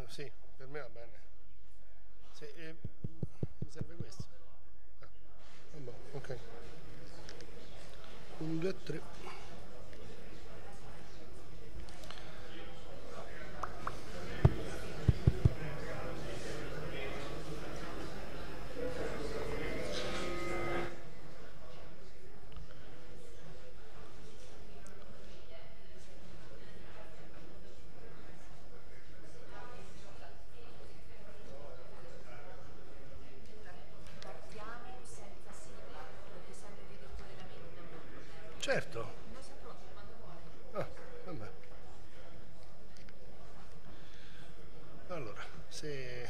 Sì, per me va bene. Sì, mi serve questo. Vabbè, ok. 1, 2, 3. Certo. Ah, vabbè. Allora, se...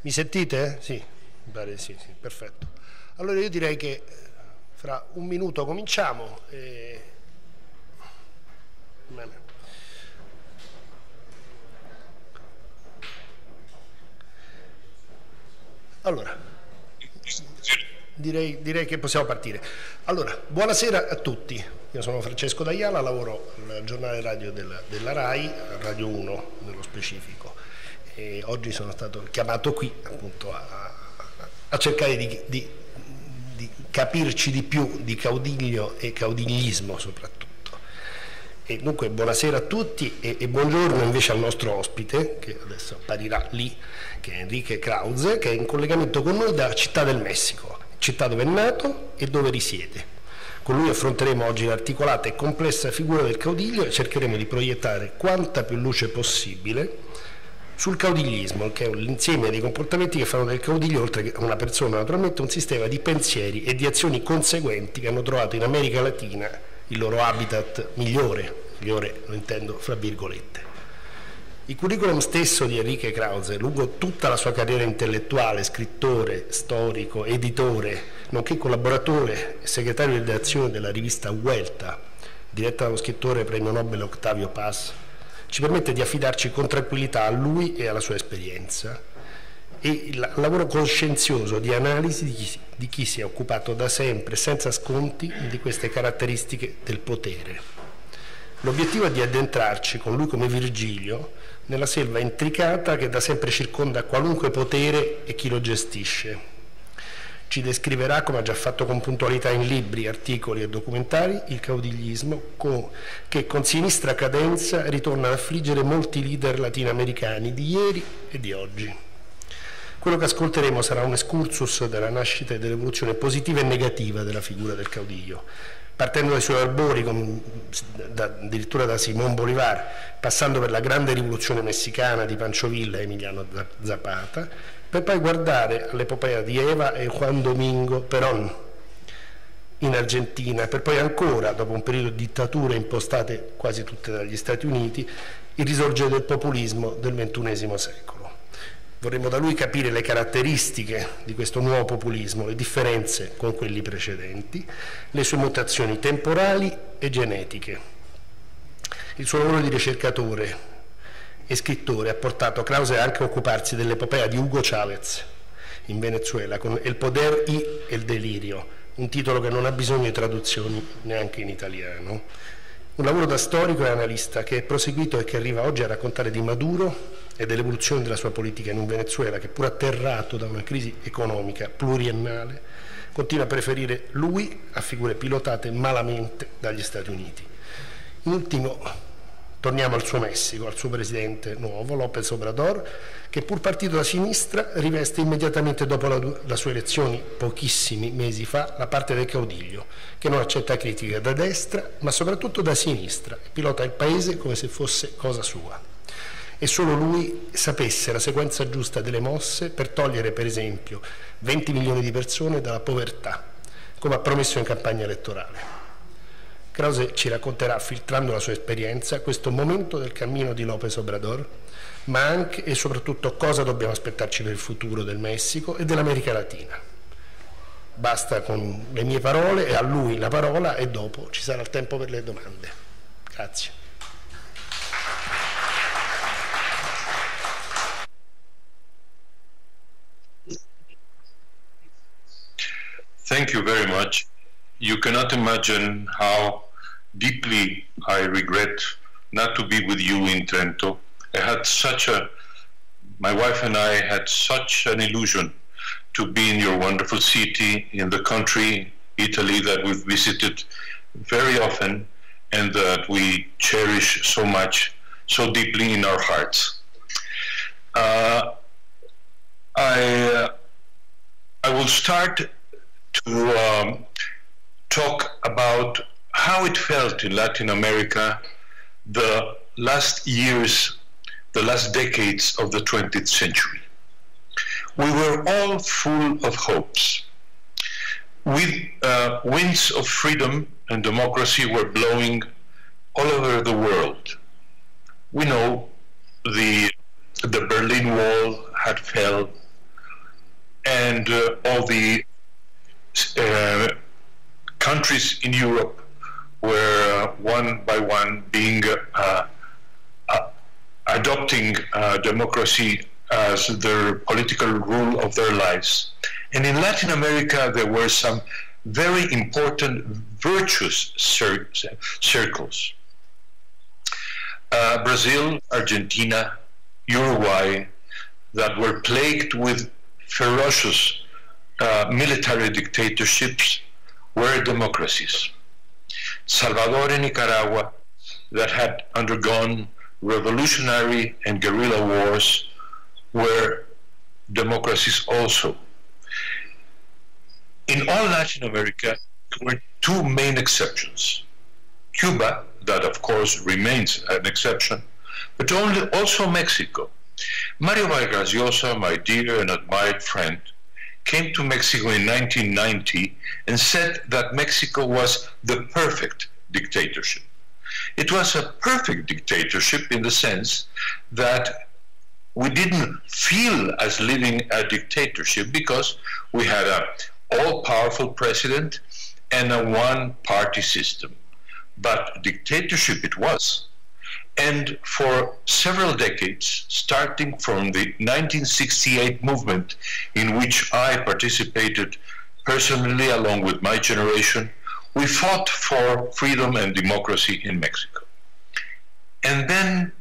Mi sentite? Sì, mi pare sì, sì, perfetto. Allora io direi che fra un minuto cominciamo. Bene. Allora, direi che possiamo partire. Allora, buonasera a tutti. Io sono Francesco D'Ayala, lavoro al giornale radio della RAI, Radio 1 nello specifico. E oggi sono stato chiamato qui appunto a cercare di capirci di più di caudiglio e caudillismo soprattutto. E dunque buonasera a tutti e buongiorno invece al nostro ospite, che adesso apparirà lì, che è Enrique KRAUZE, che è in collegamento con noi da Città del Messico, città dove è nato e dove risiede. Con lui affronteremo oggi l'articolata e complessa figura del caudiglio e cercheremo di proiettare quanta più luce possibile sul caudillismo, che è l'insieme dei comportamenti che fanno del caudiglio, oltre che una persona naturalmente, un sistema di pensieri e di azioni conseguenti che hanno trovato in America Latina il loro habitat migliore lo intendo fra virgolette. Il curriculum stesso di Enrique KRAUZE, lungo tutta la sua carriera intellettuale, scrittore, storico, editore, nonché collaboratore e segretario di redazione della rivista Vuelta, diretta dallo scrittore premio Nobel Octavio Paz, ci permette di affidarci con tranquillità a lui e alla sua esperienza e il lavoro coscienzioso di analisi di chi si è occupato da sempre, senza sconti, di queste caratteristiche del potere. L'obiettivo è di addentrarci, con lui come Virgilio, nella selva intricata che da sempre circonda qualunque potere e chi lo gestisce. Ci descriverà, come ha già fatto con puntualità in libri, articoli e documentari, il caudillismo che con sinistra cadenza ritorna ad affliggere molti leader latinoamericani di ieri e di oggi. Quello che ascolteremo sarà un excursus della nascita e dell'evoluzione positiva e negativa della figura del caudillo, partendo dai suoi arbori, addirittura da Simón Bolívar, passando per la grande rivoluzione messicana di Pancho Villa e Emiliano Zapata, per poi guardare all'epopea di Eva e Juan Domingo Perón in Argentina, per poi ancora, dopo un periodo di dittature impostate quasi tutte dagli Stati Uniti, il risorgere del populismo del XXI secolo. Vorremmo da lui capire le caratteristiche di questo nuovo populismo, le differenze con quelli precedenti, le sue mutazioni temporali e genetiche. Il suo lavoro di ricercatore e scrittore ha portato KRAUZE anche a occuparsi dell'epopea di Hugo Chavez in Venezuela, con El poder y el delirio, un titolo che non ha bisogno di traduzioni neanche in italiano. Un lavoro da storico e analista che è proseguito e che arriva oggi a raccontare di Maduro e dell'evoluzione della sua politica in un Venezuela che, pur atterrato da una crisi economica pluriennale, continua a preferire lui a figure pilotate malamente dagli Stati Uniti. In ultimo, torniamo al suo Messico, al suo presidente nuovo, López Obrador, che pur partito da sinistra riveste immediatamente dopo la sua elezione, pochissimi mesi fa, la parte del caudiglio, che non accetta critiche da destra, ma soprattutto da sinistra, e pilota il paese come se fosse cosa sua. E solo lui sapesse la sequenza giusta delle mosse per togliere, per esempio, 20 milioni di persone dalla povertà, come ha promesso in campagna elettorale. KRAUZE ci racconterà, filtrando la sua esperienza, questo momento del cammino di López Obrador, ma anche e soprattutto cosa dobbiamo aspettarci per il futuro del Messico e dell'America Latina. Basta con le mie parole e a lui la parola e dopo ci sarà il tempo per le domande. Grazie. Thank you very much. You cannot imagine how deeply I regret not to be with you in Trento. My wife and I had such an illusion to be in your wonderful city, in the country, Italy, that we've visited very often and that we cherish so much, so deeply in our hearts. I will start to talk about how it felt in Latin America the last years, the last decades of the 20th century. We were all full of hopes. Winds of freedom and democracy were blowing all over the world. We know the Berlin Wall had fell, and all the countries in Europe were one by one being adopting democracy as their political rule of their lives. And in Latin America, there were some very important virtuous circles. Brazil, Argentina, Uruguay, that were plagued with ferocious military dictatorships, were democracies. Salvador and Nicaragua, that had undergone revolutionary and guerrilla wars, were democracies also. In all Latin America, there were two main exceptions. Cuba, that of course remains an exception, but also Mexico. Mario Vargas Llosa, my dear and admired friend, came to Mexico in 1990 and said that Mexico was the perfect dictatorship. It was a perfect dictatorship in the sense that we didn't feel as living a dictatorship because we had an all-powerful president and a one-party system. But dictatorship it was. And for several decades, starting from the 1968 movement, in which I participated personally along with my generation, we fought for freedom and democracy in Mexico. And then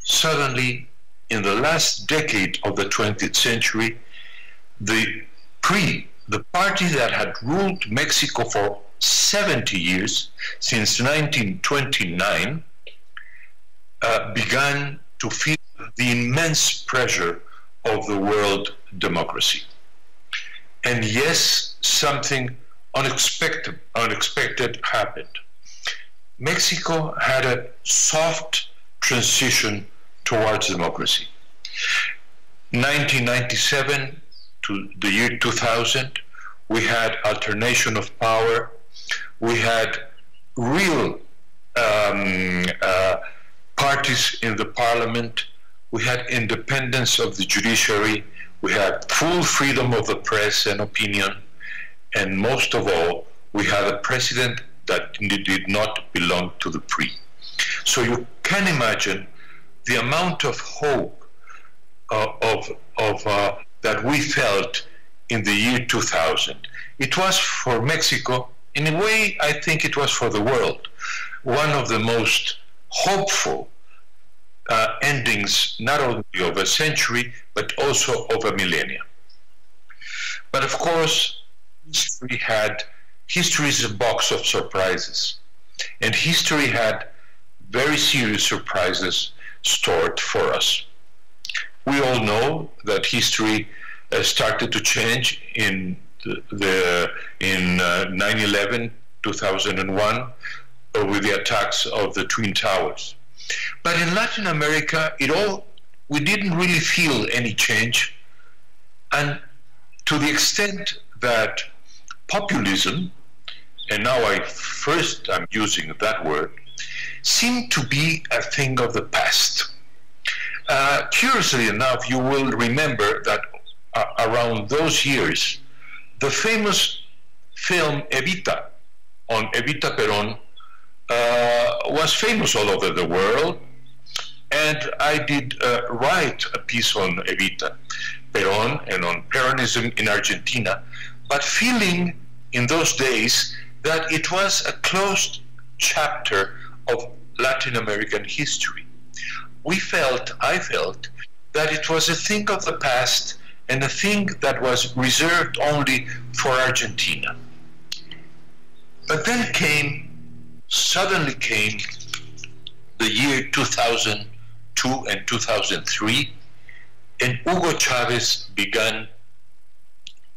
suddenly, in the last decade of the 20th century, the party that had ruled Mexico for 70 years, since 1929, began to feel the immense pressure of the world democracy. And yes, something unexpected happened. Mexico had a soft transition towards democracy. 1997 to the year 2000, we had alternation of power. We had real parties in the parliament. We had independence of the judiciary. We had full freedom of the press and opinion. And most of all, we had a president that did not belong to the PRI. So you can imagine the amount of hope that we felt in the year 2000. It was for Mexico, in a way, I think it was for the world, one of the most hopeful endings, not only of a century, but also of a millennium. But of course, history is a box of surprises, and history had very serious surprises stored for us. We all know that history started to change in 9/11, 2001, with the attacks of the Twin Towers. But in Latin America, we didn't really feel any change, and to the extent that populism, and now I'm using that word, seemed to be a thing of the past. Curiously enough, you will remember that around those years, the famous film Evita, on Evita Perón, was famous all over the world, and I did write a piece on Evita Perón and on Peronism in Argentina, but feeling in those days that it was a closed chapter of Latin American history. I felt, that it was a thing of the past and a thing that was reserved only for Argentina. But then suddenly came the year 2002 and 2003, and Hugo Chavez began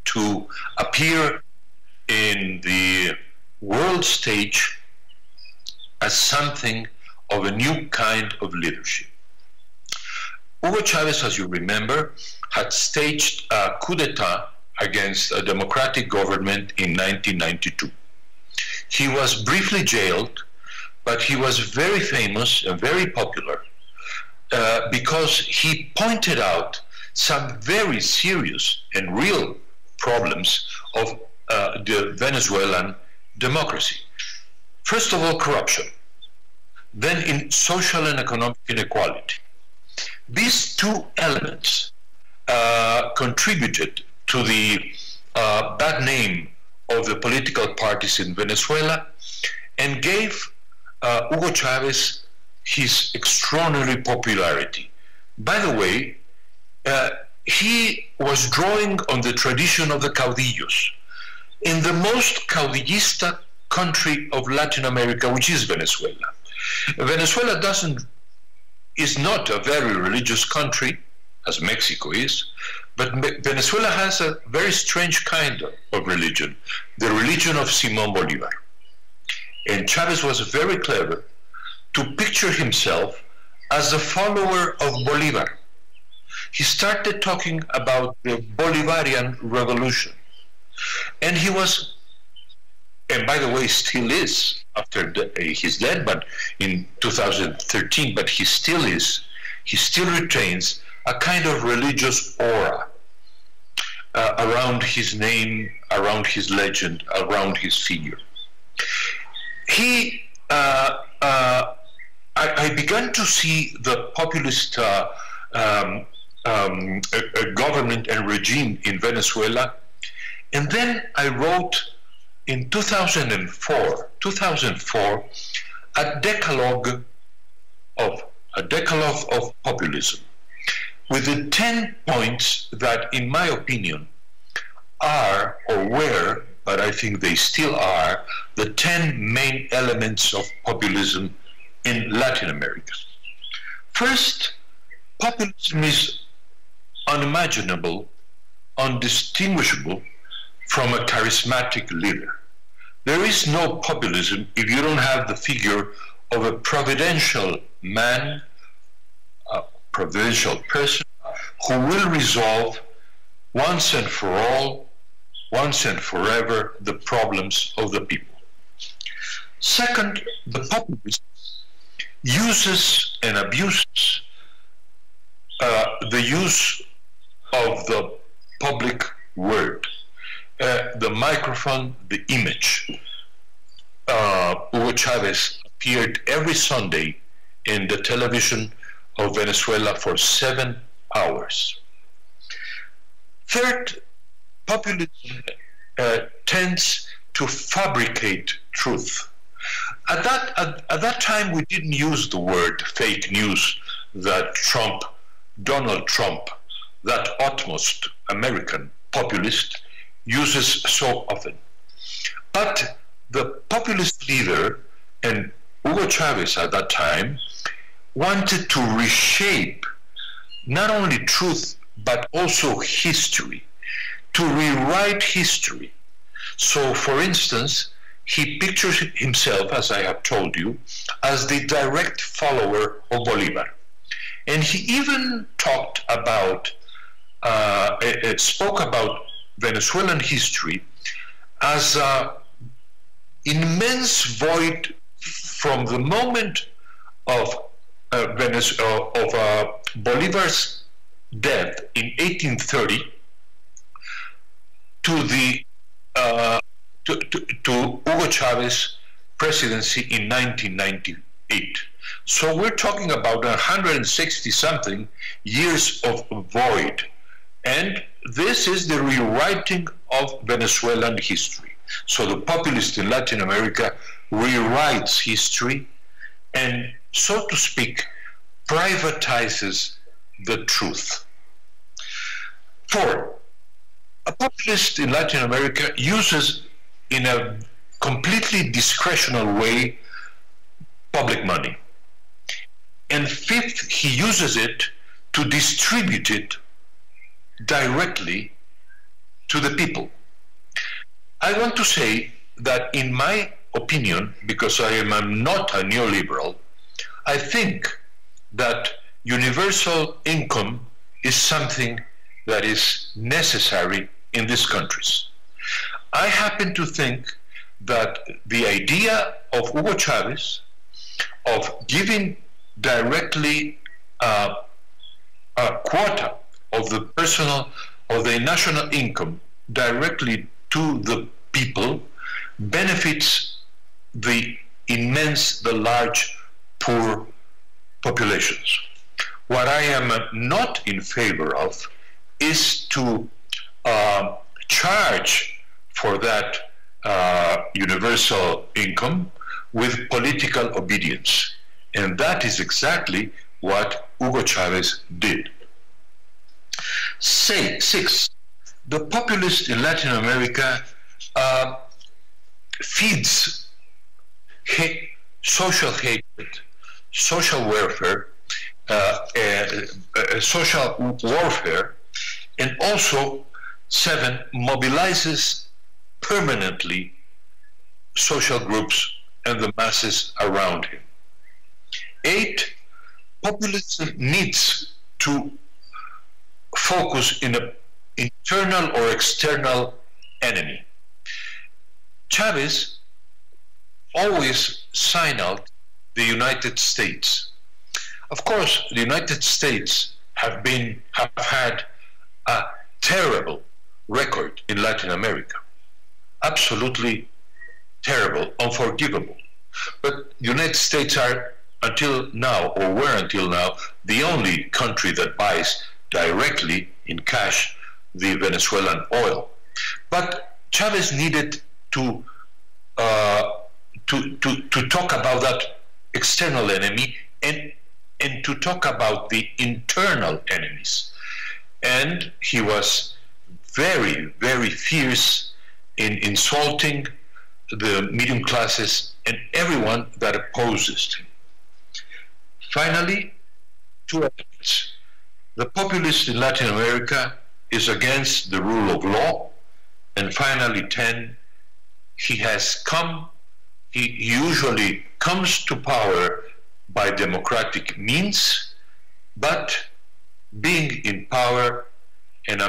to appear in the world stage as something of a new kind of leadership. Hugo Chavez, as you remember, had staged a coup d'etat against a democratic government in 1992. He was briefly jailed, but he was very famous and very popular because he pointed out some very serious and real problems of the Venezuelan democracy. First of all, corruption, then in social and economic inequality. These two elements contributed to the bad name of the political parties in Venezuela and gave Hugo Chavez his extraordinary popularity. By the way, he was drawing on the tradition of the caudillos. In the most caudillista country of Latin America, which is Venezuela. Venezuela is not a very religious country, as Mexico is, but Venezuela has a very strange kind of religion, the religion of Simón Bolívar. And Chavez was very clever to picture himself as a follower of Bolívar. He started talking about the Bolivarian revolution. And he was, and by the way, still is, after he's dead, but in 2013, but he still retains a kind of religious aura around his name, around his legend, around his figure. I began to see the populist government and regime in Venezuela, and then I wrote in 2004, a decalogue of populism, with the 10 points that, in my opinion, are or were, but I think they still are, the 10 main elements of populism in Latin America. First, populism is unimaginable, undistinguishable from a charismatic leader. There is no populism if you don't have the figure of a providential man, a providential person, who will resolve once and for all, once and forever, the problems of the people. Second, the populist uses and abuses the use of the public word, the microphone, the image. Hugo Chavez appeared every Sunday in the television of Venezuela for 7 hours. Third, populism tends to fabricate truth. At that time, we didn't use the word fake news that Donald Trump, that utmost American populist, uses so often. But the populist leader, and Hugo Chavez at that time, wanted to reshape not only truth, but also history, to rewrite history. So, for instance, he pictures himself, as I have told you, as the direct follower of Bolívar. And he even talked about, spoke about Venezuelan history as an immense void from the moment of Bolívar's death in 1830 to Hugo Chavez's presidency in 1998. So we're talking about 160-something years of void. And this is the rewriting of Venezuelan history. So the populist in Latin America rewrites history and, so to speak, privatizes the truth. 4, a populist in Latin America uses in a completely discretional way public money. And 5th, he uses it to distribute it directly to the people. I want to say that in my opinion, because I am not a neoliberal, I think that universal income is something that is necessary in these countries. I happen to think that the idea of Hugo Chavez of giving directly a quota of the national income directly to the people benefits the large poor populations. What I am not in favor of is to charge for that universal income with political obedience. And that is exactly what Hugo Chavez did. 6, the populist in Latin America feeds social hatred, social warfare, social warfare, and also 7, mobilizes permanently social groups and the masses around him. 8, populism needs to focus in an internal or external enemy. Chavez always signaled the United States. Of course, the United States have had a terrible record in Latin America. Absolutely terrible, unforgivable. But the United States are until now, or were until now, the only country that buys directly in cash the Venezuelan oil. But Chavez needed to talk about that external enemy and to talk about the internal enemies. And he was very, very fierce in insulting the medium classes and everyone that opposes him. Finally, 2 elements. The populist in Latin America is against the rule of law. And finally, 10, he usually comes to power by democratic means, but being in power and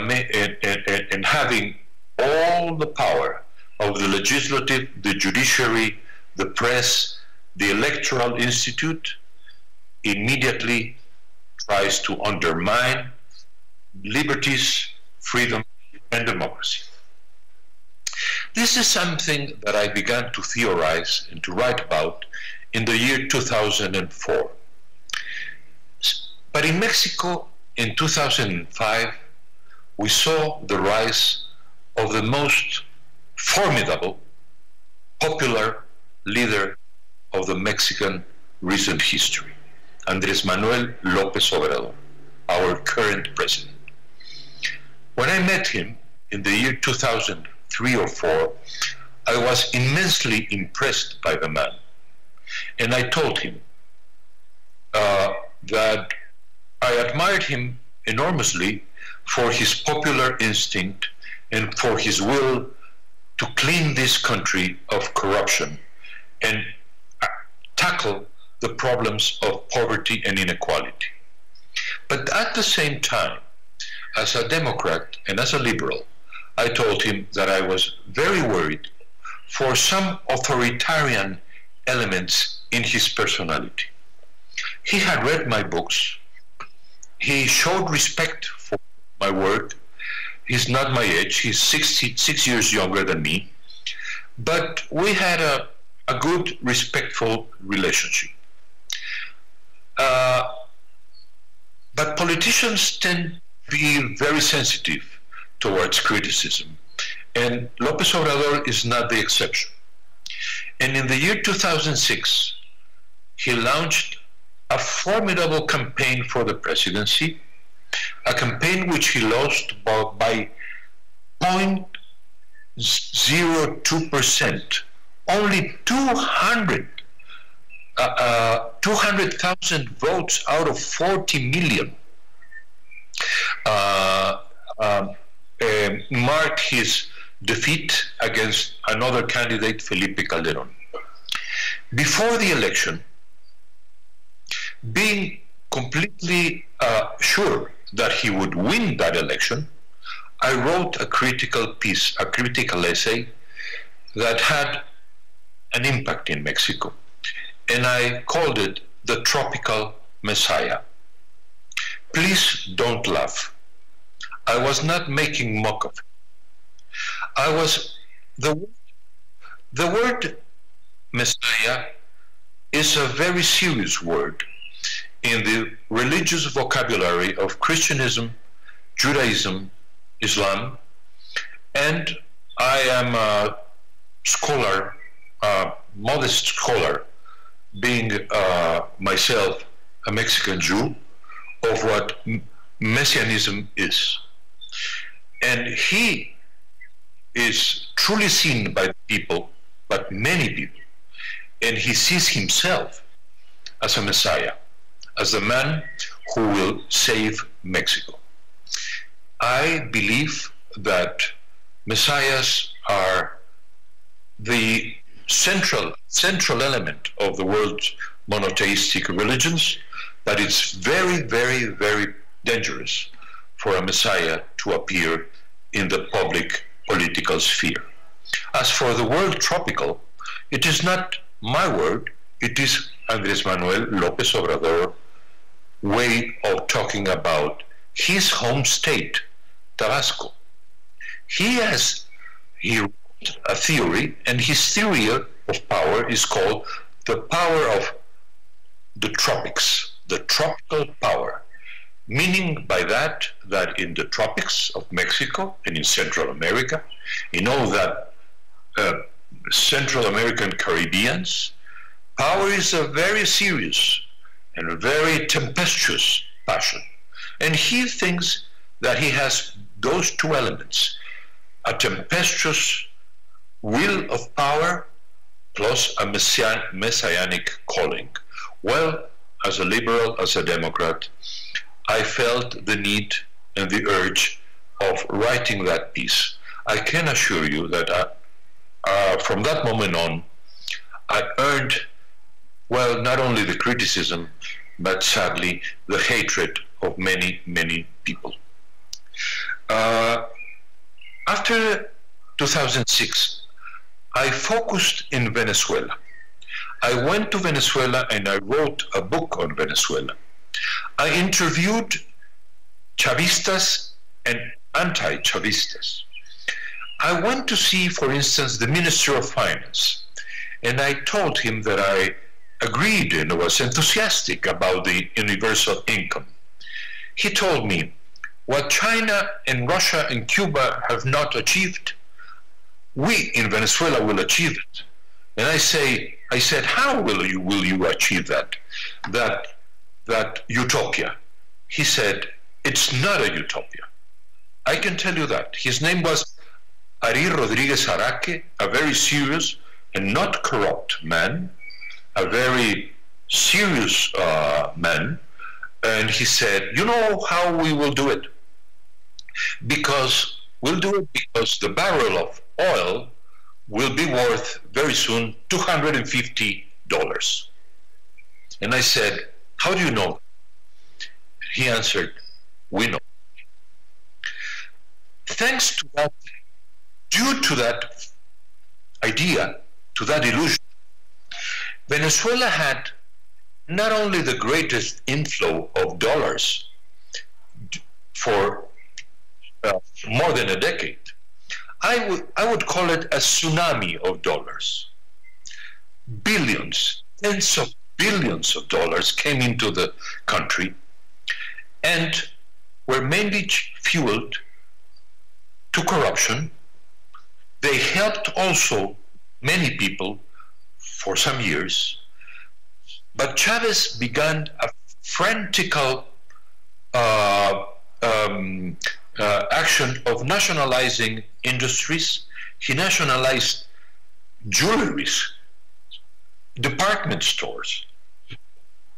having all the power of the legislative, the judiciary, the press, the electoral institute, immediately tries to undermine liberties, freedom, and democracy. This is something that I began to theorize and to write about in the year 2004. But in Mexico, in 2005, we saw the rise of the most formidable, popular leader of the Mexican recent history, Andrés Manuel López Obrador, our current president. When I met him in the year 2003 or 4, I was immensely impressed by the man. And I told him that I admired him enormously for his popular instinct and for his will to clean this country of corruption and tackle the problems of poverty and inequality. But at the same time, as a Democrat and as a liberal, I told him that I was very worried for some authoritarian elements in his personality. He had read my books. He showed respect for my work. He's not my age. He's 6 years younger than me. But we had a good, respectful relationship. But politicians tend to be very sensitive towards criticism. And López Obrador is not the exception. And in the year 2006, he launched a formidable campaign for the presidency, a campaign which he lost by 0.02%, only 200,000 votes out of 40 million marked his defeat against another candidate, Felipe Calderón. Before the election, being completely sure that he would win that election, I wrote a critical piece, a critical essay that had an impact in Mexico, and I called it The Tropical Messiah. Please don't laugh. I was not making mock of it. The word Messiah is a very serious word in the religious vocabulary of Christianism, Judaism, Islam, and I am a scholar, a modest scholar, being myself a Mexican Jew, of what Messianism is. And he is truly seen by people, but many people, and he sees himself as a Messiah, as the man who will save Mexico. I believe that messiahs are the central element of the world's monotheistic religions, but it's very, very, very dangerous for a messiah to appear in the public political sphere. As for the word tropical, it is not my word, it is Andrés Manuel López Obrador's way of talking about his home state, Tabasco. He wrote a theory, and his theory of power is called the power of the tropics, the tropical power, meaning by that in the tropics of Mexico and in Central America, in all that Central American Caribbeans, power is a very serious and a very tempestuous passion. And he thinks that he has those two elements, a tempestuous will of power plus a messianic calling. Well, as a liberal, as a Democrat, I felt the need and the urge of writing that piece. I can assure you that from that moment on, I earned, well, not only the criticism, but sadly, the hatred of many, many people. After 2006, I focused in Venezuela. I went to Venezuela and I wrote a book on Venezuela. I interviewed Chavistas and anti-Chavistas. I went to see, for instance, the Minister of Finance, and I told him that I agreed and was enthusiastic about the universal income. He told me, what China and Russia and Cuba have not achieved, we in Venezuela will achieve it. And I said, how will you achieve that utopia? He said, it's not a utopia. I can tell you that. His name was Ari Rodriguez Araque, a very serious and not corrupt man, a very serious man. And he said, you know how we will do it? We'll do it because the barrel of oil will be worth very soon $250. And I said, how do you know? He answered, we know. Thanks to that, due to that idea, to that illusion, Venezuela had not only the greatest inflow of dollars for more than a decade, I would call it a tsunami of dollars. Billions, tens of billions of dollars came into the country and were mainly fueled to corruption. They helped also many people for some years. But Chavez began a frantic action of nationalizing industries. He nationalized jewelries, department stores,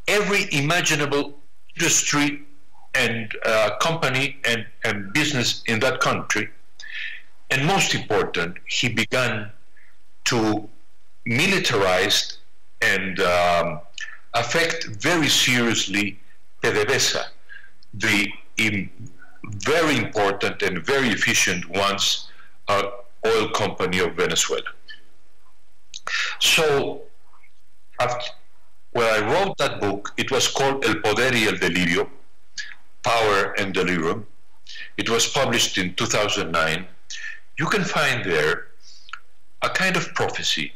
every imaginable industry and company and business in that country. And most important, he began to militarize and affect very seriously PDVSA, the very important and very efficient once oil company of Venezuela. So when I wrote that book, it was called El Poder y el Delirio, Power and Delirium. It was published in 2009. You can find there a kind of prophecy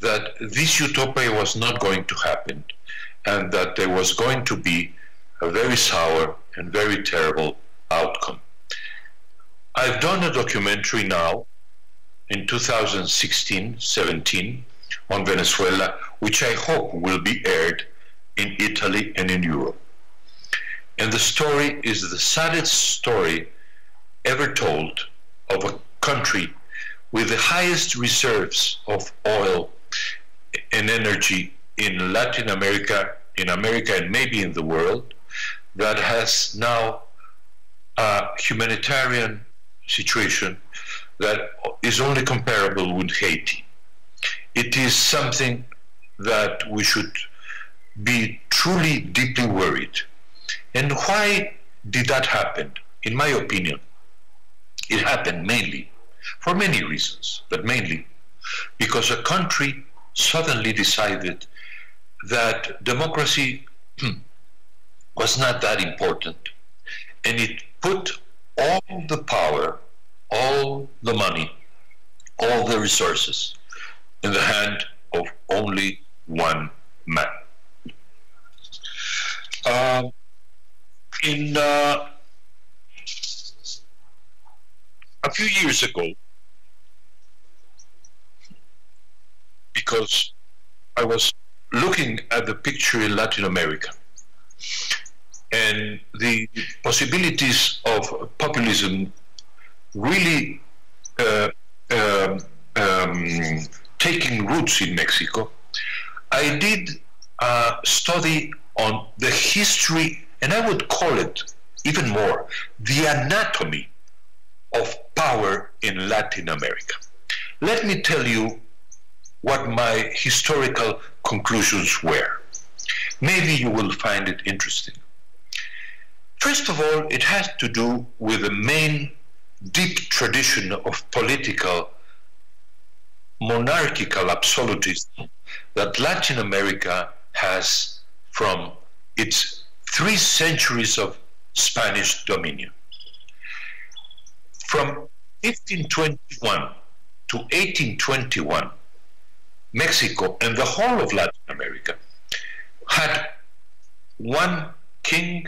that this utopia was not going to happen and that there was going to be a very sour and very terrible outcome. I've done a documentary now in 2016-17 on Venezuela, which I hope will be aired in Italy and in Europe. And the story is the saddest story ever told of a country with the highest reserves of oil and energy in Latin America, in America, and maybe in the world, that has now a humanitarian situation that is only comparable with Haiti. It is something that we should be truly deeply worried. And why did that happen? In my opinion, it happened mainly, for many reasons, but mainly because a country suddenly decided that democracy was not that important, and it put all the power, all the money, all the resources in the hand of only one man. A few years ago, because I was looking at the picture in Latin America and the possibilities of populism really taking roots in Mexico, I did a study on the history, and I would call it even more, the anatomy of power in Latin America. Let me tell you what my historical conclusions were. Maybe you will find it interesting. First of all, it has to do with the main deep tradition of political monarchical absolutism that Latin America has from its 3 centuries of Spanish dominion. From 1521 to 1821, Mexico and the whole of Latin America had one king,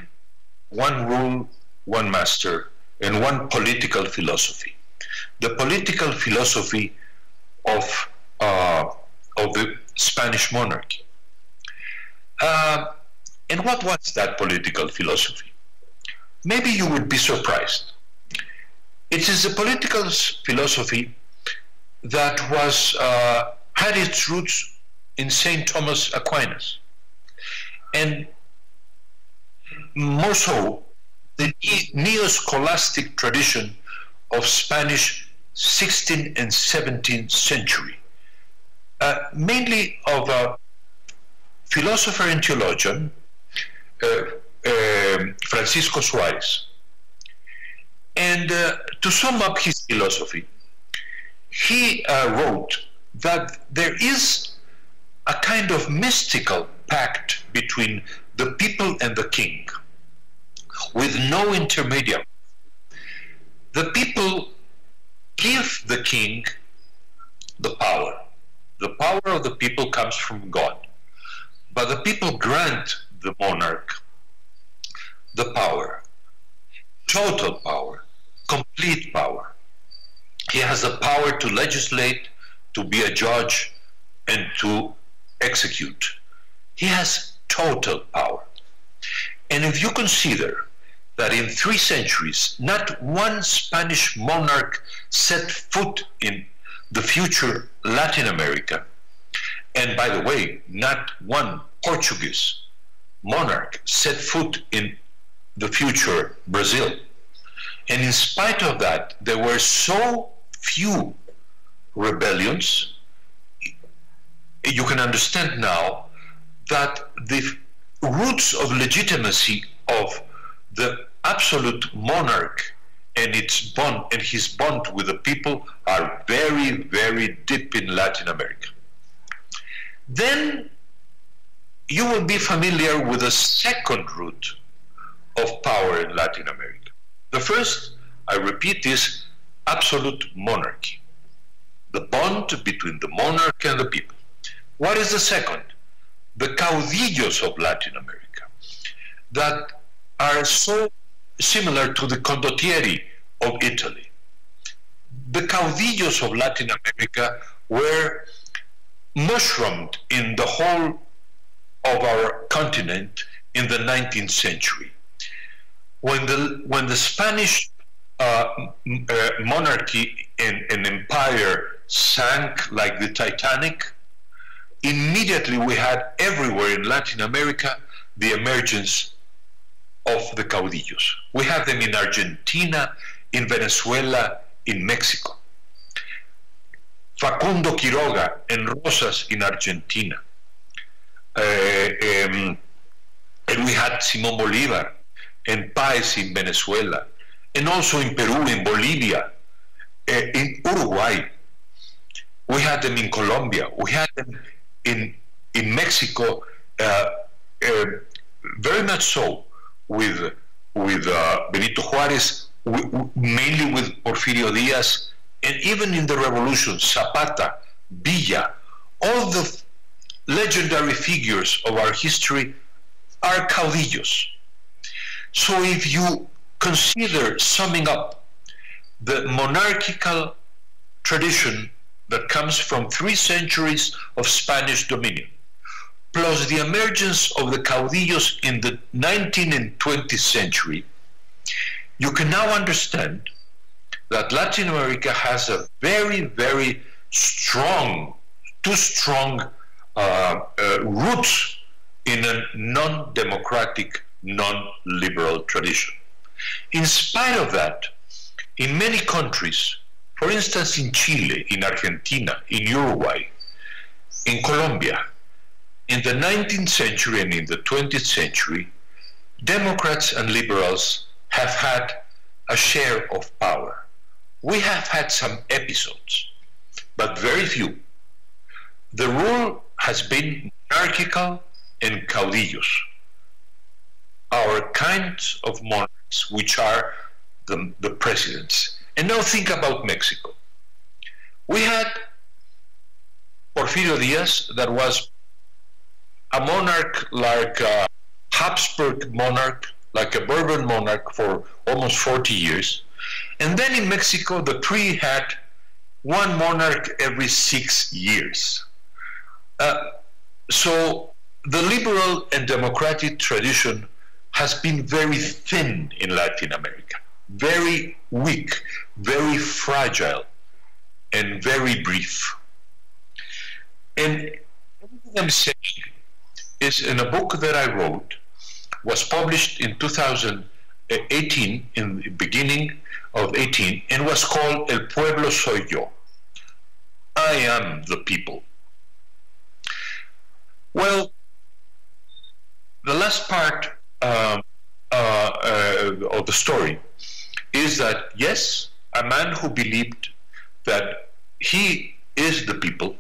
one rule, one master, and one political philosophy. The political philosophy of the Spanish monarchy. And what was that political philosophy? Maybe you would be surprised. It is a political philosophy that was had its roots in St. Thomas Aquinas, and more so the neo-scholastic tradition of Spanish 16th and 17th century, mainly of a philosopher and theologian, Francisco Suarez. And to sum up his philosophy, he wrote that there is a kind of mystical pact between the people and the king, with no intermediary. The people give the king the power. The power of the people comes from God. But the people grant the monarch the power, total power, complete power. He has the power to legislate, to be a judge, and to execute. He has total power. And if you consider that in 3 centuries, not one Spanish monarch set foot in the future Latin America, and by the way, not one Portuguese monarch set foot in the future Brazil. And in spite of that, there were so few rebellions. You can understand now that the roots of legitimacy of the absolute monarch and its bond and his bond with the people are very, very deep in Latin America. Then you will be familiar with the second root of power in Latin America. The first, I repeat, is absolute monarchy, the bond between the monarch and the people. What is the second? The caudillos of Latin America, that are so similar to the condottieri of Italy. The caudillos of Latin America were mushroomed in the whole of our continent in the 19th century. When the Spanish monarchy and empire sank like the Titanic, immediately we had everywhere in Latin America the emergence of the caudillos. We have them in Argentina, in Venezuela, in Mexico. Facundo Quiroga and Rosas in Argentina. And we had Simón Bolívar and Páez in Venezuela, and also in Peru, in Bolivia, in Uruguay. We had them in Colombia. We had them in Mexico, very much so, with Benito Juárez, mainly with Porfirio Díaz, and even in the revolution, Zapata, Villa, all the legendary figures of our history are caudillos. So if you consider summing up the monarchical tradition that comes from 3 centuries of Spanish dominion, plus the emergence of the caudillos in the 19th and 20th century, you can now understand that Latin America has a very, very strong, too strong roots in a non-democratic, non-liberal tradition. In spite of that, in many countries, for instance in Chile, in Argentina, in Uruguay, in Colombia, in the 19th century and in the 20th century, Democrats and liberals have had a share of power. We have had some episodes, but very few. The rule has been monarchical and caudillos, our kinds of monarchs, which are the presidents. And now think about Mexico. We had Porfirio Díaz, that was a monarch like a Habsburg monarch, like a Bourbon monarch for almost 40 years. And then in Mexico, the PRI had one monarch every 6 years. So the liberal and democratic tradition has been very thin in Latin America, very weak, very fragile, and very brief. And everything I'm saying is in a book that I wrote, was published in 2018, in the beginning of 18, and was called El Pueblo Soy Yo. I am the people. Well, the last part of the story is that, yes, a man who believed that he is the people,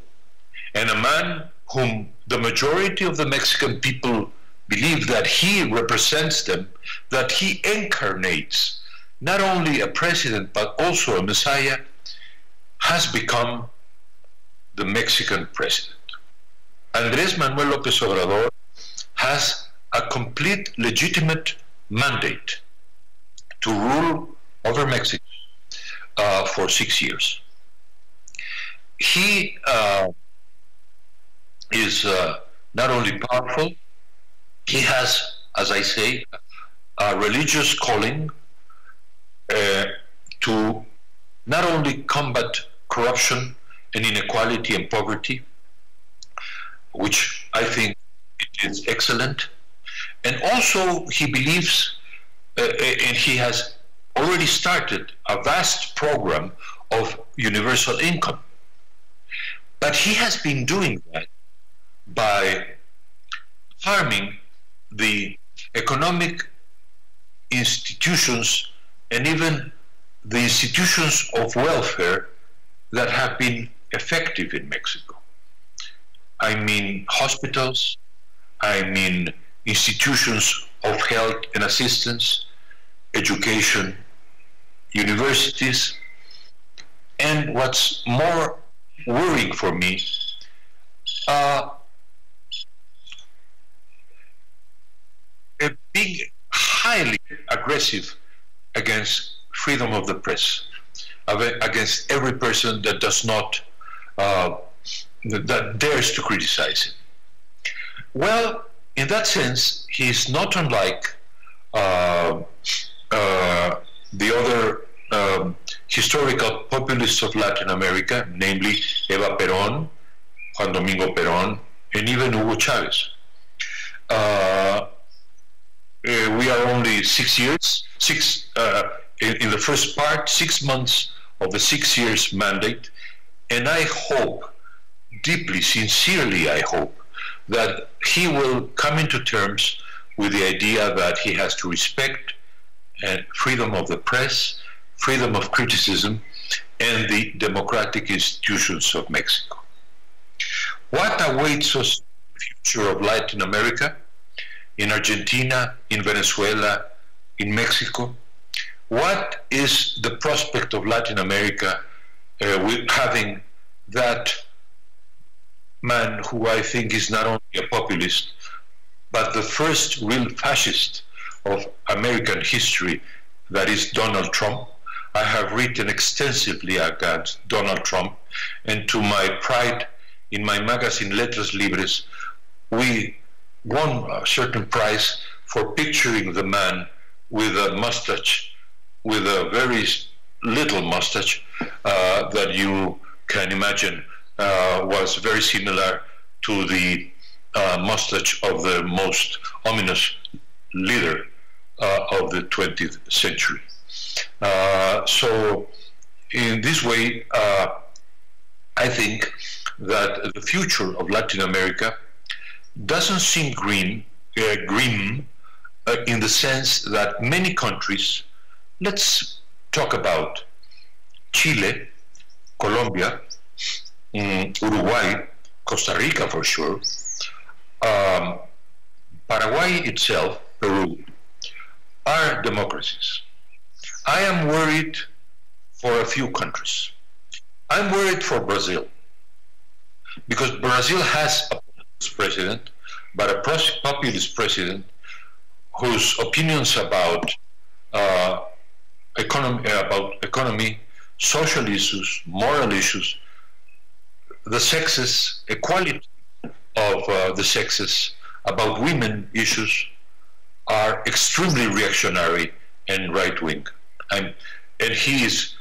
and a man whom the majority of the Mexican people believe that he represents them, that he incarnates not only a president but also a messiah, has become the Mexican president. Andrés Manuel López Obrador has a complete legitimate mandate to rule over Mexico for 6 years. He is not only powerful, he has, as I say, a religious calling to not only combat corruption and inequality and poverty, which I think is excellent, and also he believes, and he has already started a vast program of universal income. But he has been doing that by harming the economic institutions and even the institutions of welfare that have been effective in Mexico. I mean hospitals, I mean institutions of health and assistance, education, universities, and what's more worrying for me, a big, highly aggressive against freedom of the press, against every person that does not, that dares to criticize him. Well, in that sense, he is not unlike the other historical populists of Latin America, namely Eva Perón, Juan Domingo Perón, and even Hugo Chavez. We are only 6 years, in the first part, 6 months of the 6 years mandate, and I hope, deeply, sincerely I hope, that he will come into terms with the idea that he has to respect freedom of the press, freedom of criticism, and the democratic institutions of Mexico. What awaits us in the future of Latin America, in Argentina, in Venezuela, in Mexico? What is the prospect of Latin America with having that man who I think is not only a populist, but the first real fascist of American history, that is Donald Trump? I have written extensively against Donald Trump, and to my pride, in my magazine Letras Libres, we won a certain prize for picturing the man with a mustache, with a very little mustache that you can imagine was very similar to the mustache of the most ominous leader of the 20th century. So in this way, I think that the future of Latin America doesn't seem grim in the sense that many countries, let's talk about Chile, Colombia, Uruguay, Costa Rica for sure, Paraguay itself, Peru, are democracies. I am worried for a few countries. I'm worried for Brazil, because Brazil has a populist president, but a populist president whose opinions about economy, social issues, moral issues, the sexes, equality of the sexes, about women issues, are extremely reactionary and right-wing. And he is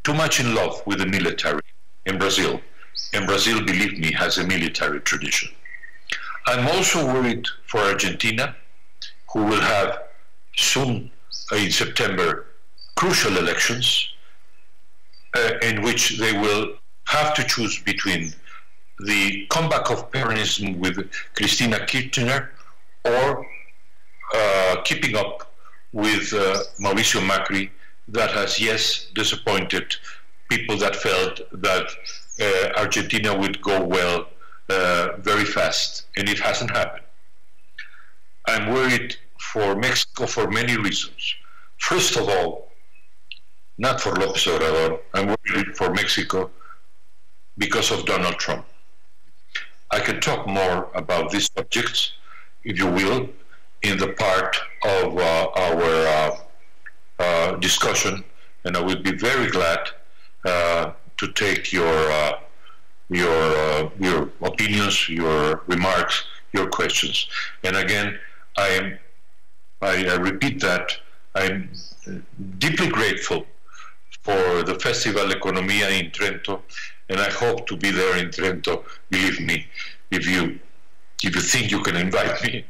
too much in love with the military in Brazil. And Brazil, believe me, has a military tradition. I'm also worried for Argentina, who will have soon, in September, crucial elections in which they will have to choose between the comeback of Peronism with Cristina Kirchner or keeping up with Mauricio Macri, that has, yes, disappointed people that felt that Argentina would go well very fast, and it hasn't happened. I'm worried for Mexico for many reasons. First of all, not for López Obrador, I'm worried for Mexico because of Donald Trump. I can talk more about these subjects, if you will, in the part of our discussion, and I would be very glad to take your your opinions, your remarks, your questions. And again, I repeat that I'm deeply grateful for the Festival Economia in Trento, and I hope to be there in Trento. Believe me, if you think you can invite me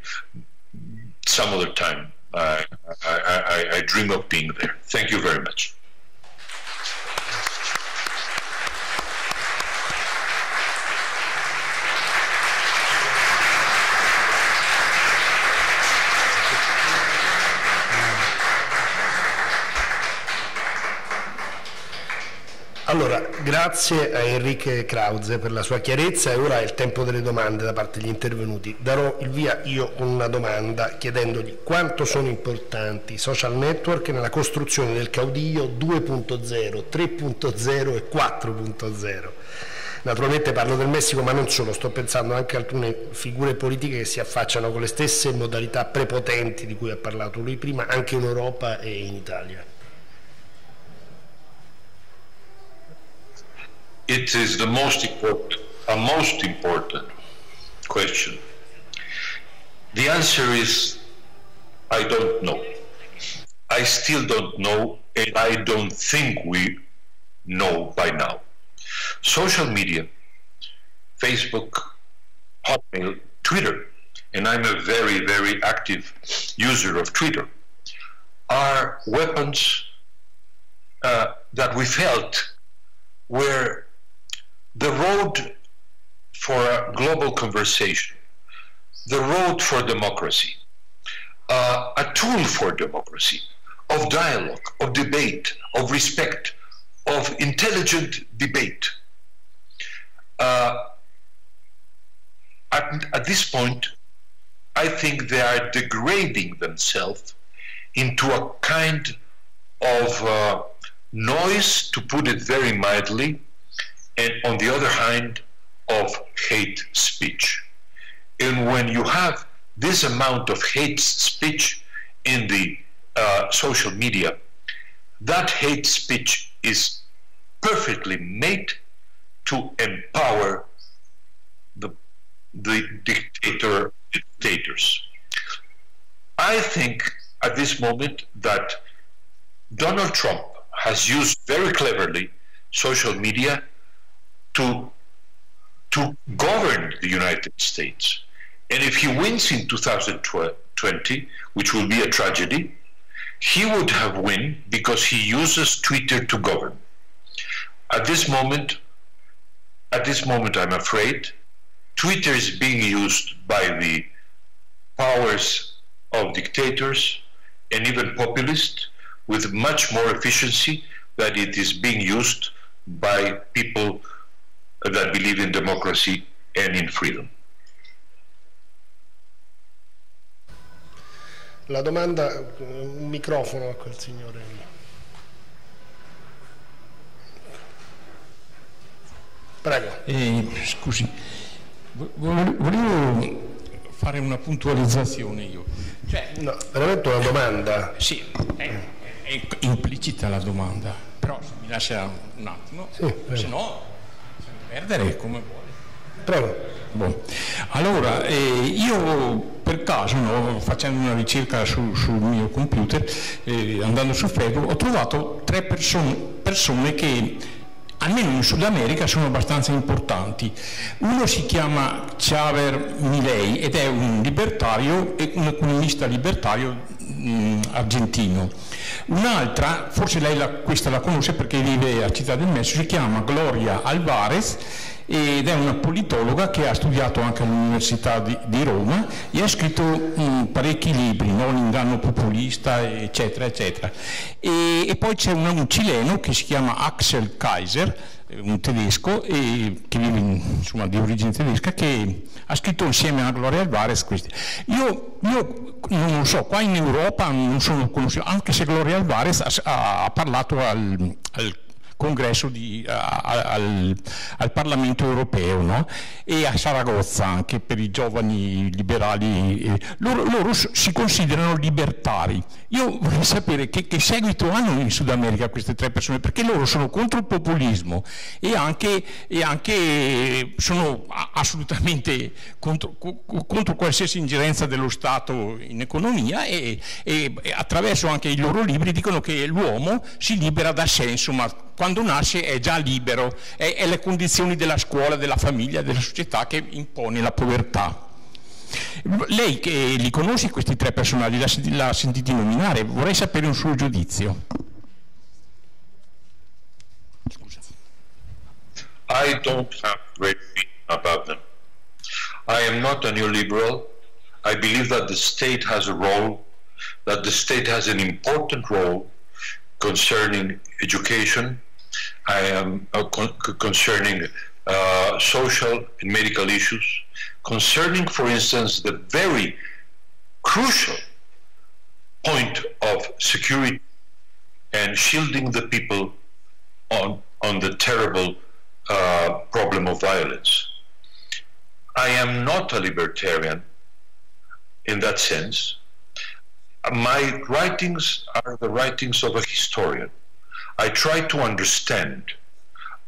some other time, I dream of being there. Thank you very much. Allora, grazie a Enrique KRAUZE per la sua chiarezza, e ora è il tempo delle domande da parte degli intervenuti. Darò il via io con una domanda chiedendogli quanto sono importanti i social network nella costruzione del caudillo 2.0, 3.0 e 4.0. Naturalmente parlo del Messico, ma non solo, sto pensando anche a alcune figure politiche che si affacciano con le stesse modalità prepotenti di cui ha parlato lui prima, anche in Europa e in Italia. It is the most important question. The answer is, I don't know. I still don't know, and I don't think we know by now. Social media, Facebook, Hotmail, Twitter, and I'm a very, very active user of Twitter, are weapons that we felt were the road for a global conversation, the road for democracy, a tool for democracy, of dialogue, of debate, of respect, of intelligent debate. At this point, I think they are degrading themselves into a kind of noise, to put it very mildly, and on the other hand, of hate speech. And when you have this amount of hate speech in the social media, that hate speech is perfectly made to empower the dictators. I think at this moment that Donald Trump has used very cleverly social media to govern the United States. And if he wins in 2020, which will be a tragedy, he would have won because he uses Twitter to govern. At this moment, I'm afraid, Twitter is being used by the powers of dictators and even populists with much more efficiency than it is being used by people that believe in democracy and in freedom. La domanda, un microfono a quel signore. Prego. Scusi, volevo fare una puntualizzazione io. Cioè, no, veramente una domanda. Sì, è implicita la domanda, però se mi lascia un attimo, sì, se no, perdere come vuole. Prego. Bon. Allora, io per caso, facendo una ricerca sul mio computer, andando su Facebook, ho trovato 3 persone che, almeno in Sud America, sono abbastanza importanti. Uno si chiama Chavez ed è un libertario e un economista libertario argentino. Un'altra, forse lei questa la conosce perché vive a Città del Messico, si chiama Gloria Alvarez ed è una politologa che ha studiato anche all'Università di Roma e ha scritto parecchi libri, no? L'inganno populista, eccetera, eccetera. E poi c'è un cileno che si chiama Axel Kaiser, un tedesco che vive insomma, di origine tedesca, che ha scritto insieme a Gloria Alvarez questi. Io non lo so, qua in Europa non sono conosciuto, anche se Gloria Alvarez ha parlato al congresso al Parlamento europeo, no? E a Saragozza anche per i giovani liberali, loro si considerano libertari. Io vorrei sapere che seguito hanno in Sud America queste tre persone, perché loro sono contro il populismo e anche sono assolutamente contro qualsiasi ingerenza dello Stato in economia e attraverso anche i loro libri dicono che l'uomo si libera da sé, insomma quando nasce è già libero, è le condizioni della scuola, della famiglia, della società che impone la povertà. Lei che li conosce questi tre personaggi, l'ha sentiti nominare, vorrei sapere un suo giudizio. Scusa. I don't have great feeling about them. I am not a neoliberal. I believe that the state has a role, that the state has an important role concerning education, concerning social and medical issues, concerning, for instance, the very crucial point of security and shielding the people on the terrible problem of violence. I am not a libertarian in that sense. My writings are the writings of a historian. I try to understand.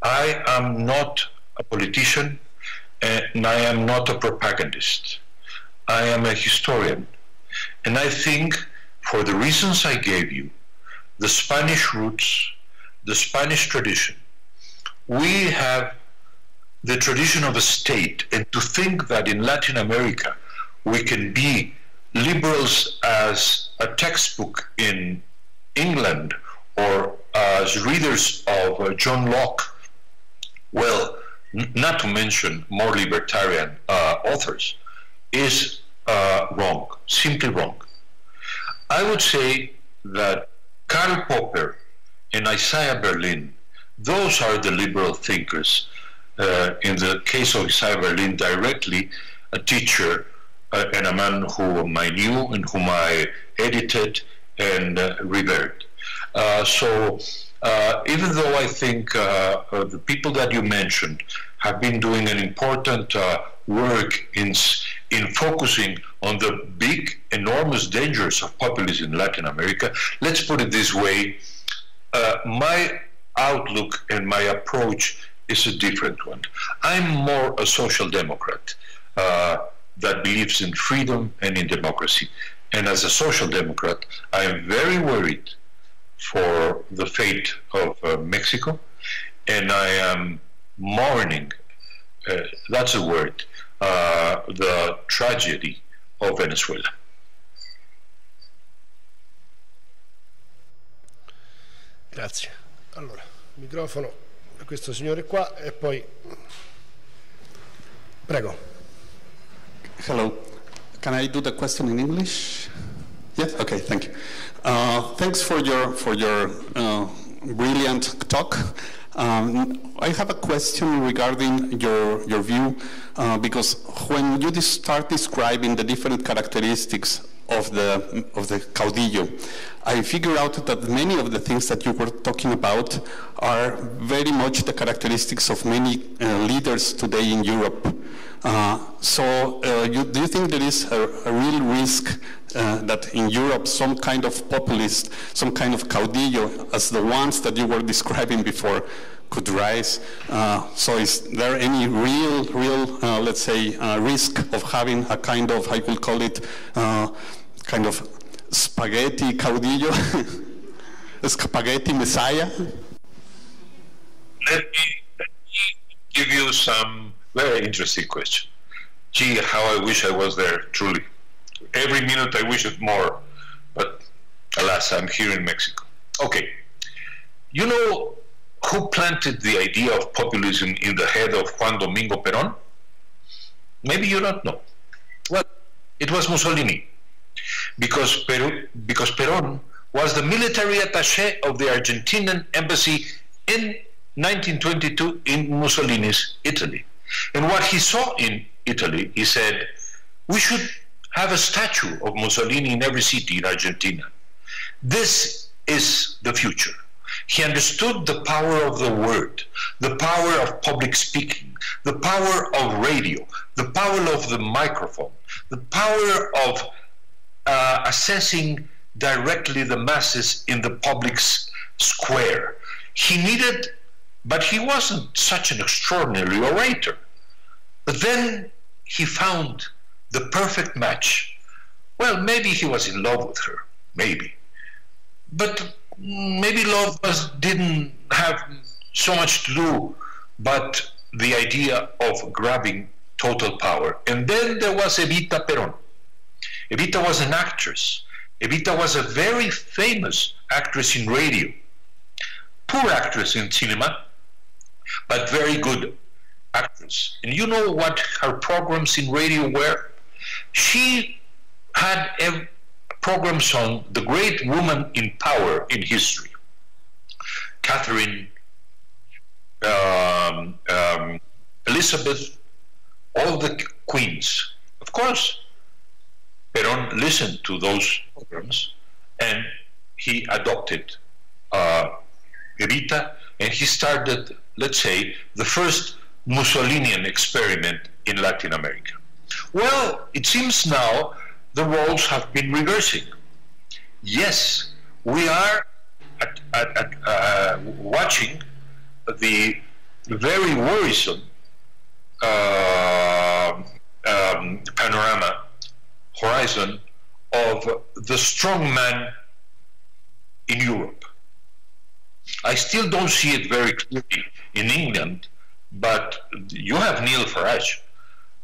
I am not a politician and I am not a propagandist. I am a historian. And I think, for the reasons I gave you, the Spanish roots, the Spanish tradition, we have the tradition of a state, and to think that in Latin America we can be liberals as a textbook in England or as readers of John Locke, well, not to mention more libertarian authors, is wrong, simply wrong. I would say that Karl Popper and Isaiah Berlin, those are the liberal thinkers. In the case of Isaiah Berlin, directly a teacher and a man whom I knew and whom I edited and revered. So even though I think the people that you mentioned have been doing an important work in focusing on the big, enormous dangers of populism in Latin America, let's put it this way, my outlook and my approach is a different one. I'm more a social democrat that believes in freedom and in democracy. And as a social democrat, I am very worried for the fate of Mexico, and I am mourning, that's a word, the tragedy of Venezuela. Grazie. Allora, microfono a questo signore qua e poi... Prego. Hello. Can I do the question in English? Yes? Okay, thank you. Thanks for your brilliant talk. I have a question regarding your view, because when you start describing the different characteristics of the caudillo, I figure out that many of the things that you were talking about are very much the characteristics of many leaders today in Europe. Do you think there is a real risk that in Europe some kind of populist, some kind of caudillo, as the ones that you were describing before, could rise? So is there any real let's say, risk of having a kind of, I will call it, kind of spaghetti caudillo, spaghetti messiah? Let me give you some very interesting question. Gee, how I wish I was there, truly. Every minute I wish it more, but alas, I'm here in Mexico. Okay, you know who planted the idea of populism in the head of Juan Domingo Perón? Maybe you don't know. Well, it was Mussolini, because Perón was the military attaché of the Argentinian embassy in 1922 in Mussolini's Italy. And what he saw in Italy, he said, we should have a statue of Mussolini in every city in Argentina. This is the future. He understood the power of the word, the power of public speaking, the power of radio, the power of the microphone, the power of assessing directly the masses in the public square. He needed, but he wasn't such an extraordinary orator. But then he found the perfect match. Well, maybe he was in love with her, maybe. But maybe love didn't have so much to do but the idea of grabbing total power. And then there was Evita Perón. Evita was an actress. Evita was a very famous actress in radio. Poor actress in cinema, but very good actress. And you know what her programs in radio were? She had programs on the great woman in power in history. Catherine, Elizabeth, all the queens. Of course, Perón listened to those programs and he adopted Evita, and he started, let's say, the first Mussolinian experiment in Latin America. Well, it seems now the roles have been reversing. Yes, we are watching the very worrisome panorama, horizon of the strong man in Europe. I still don't see it very clearly in England, but you have Neil Farage,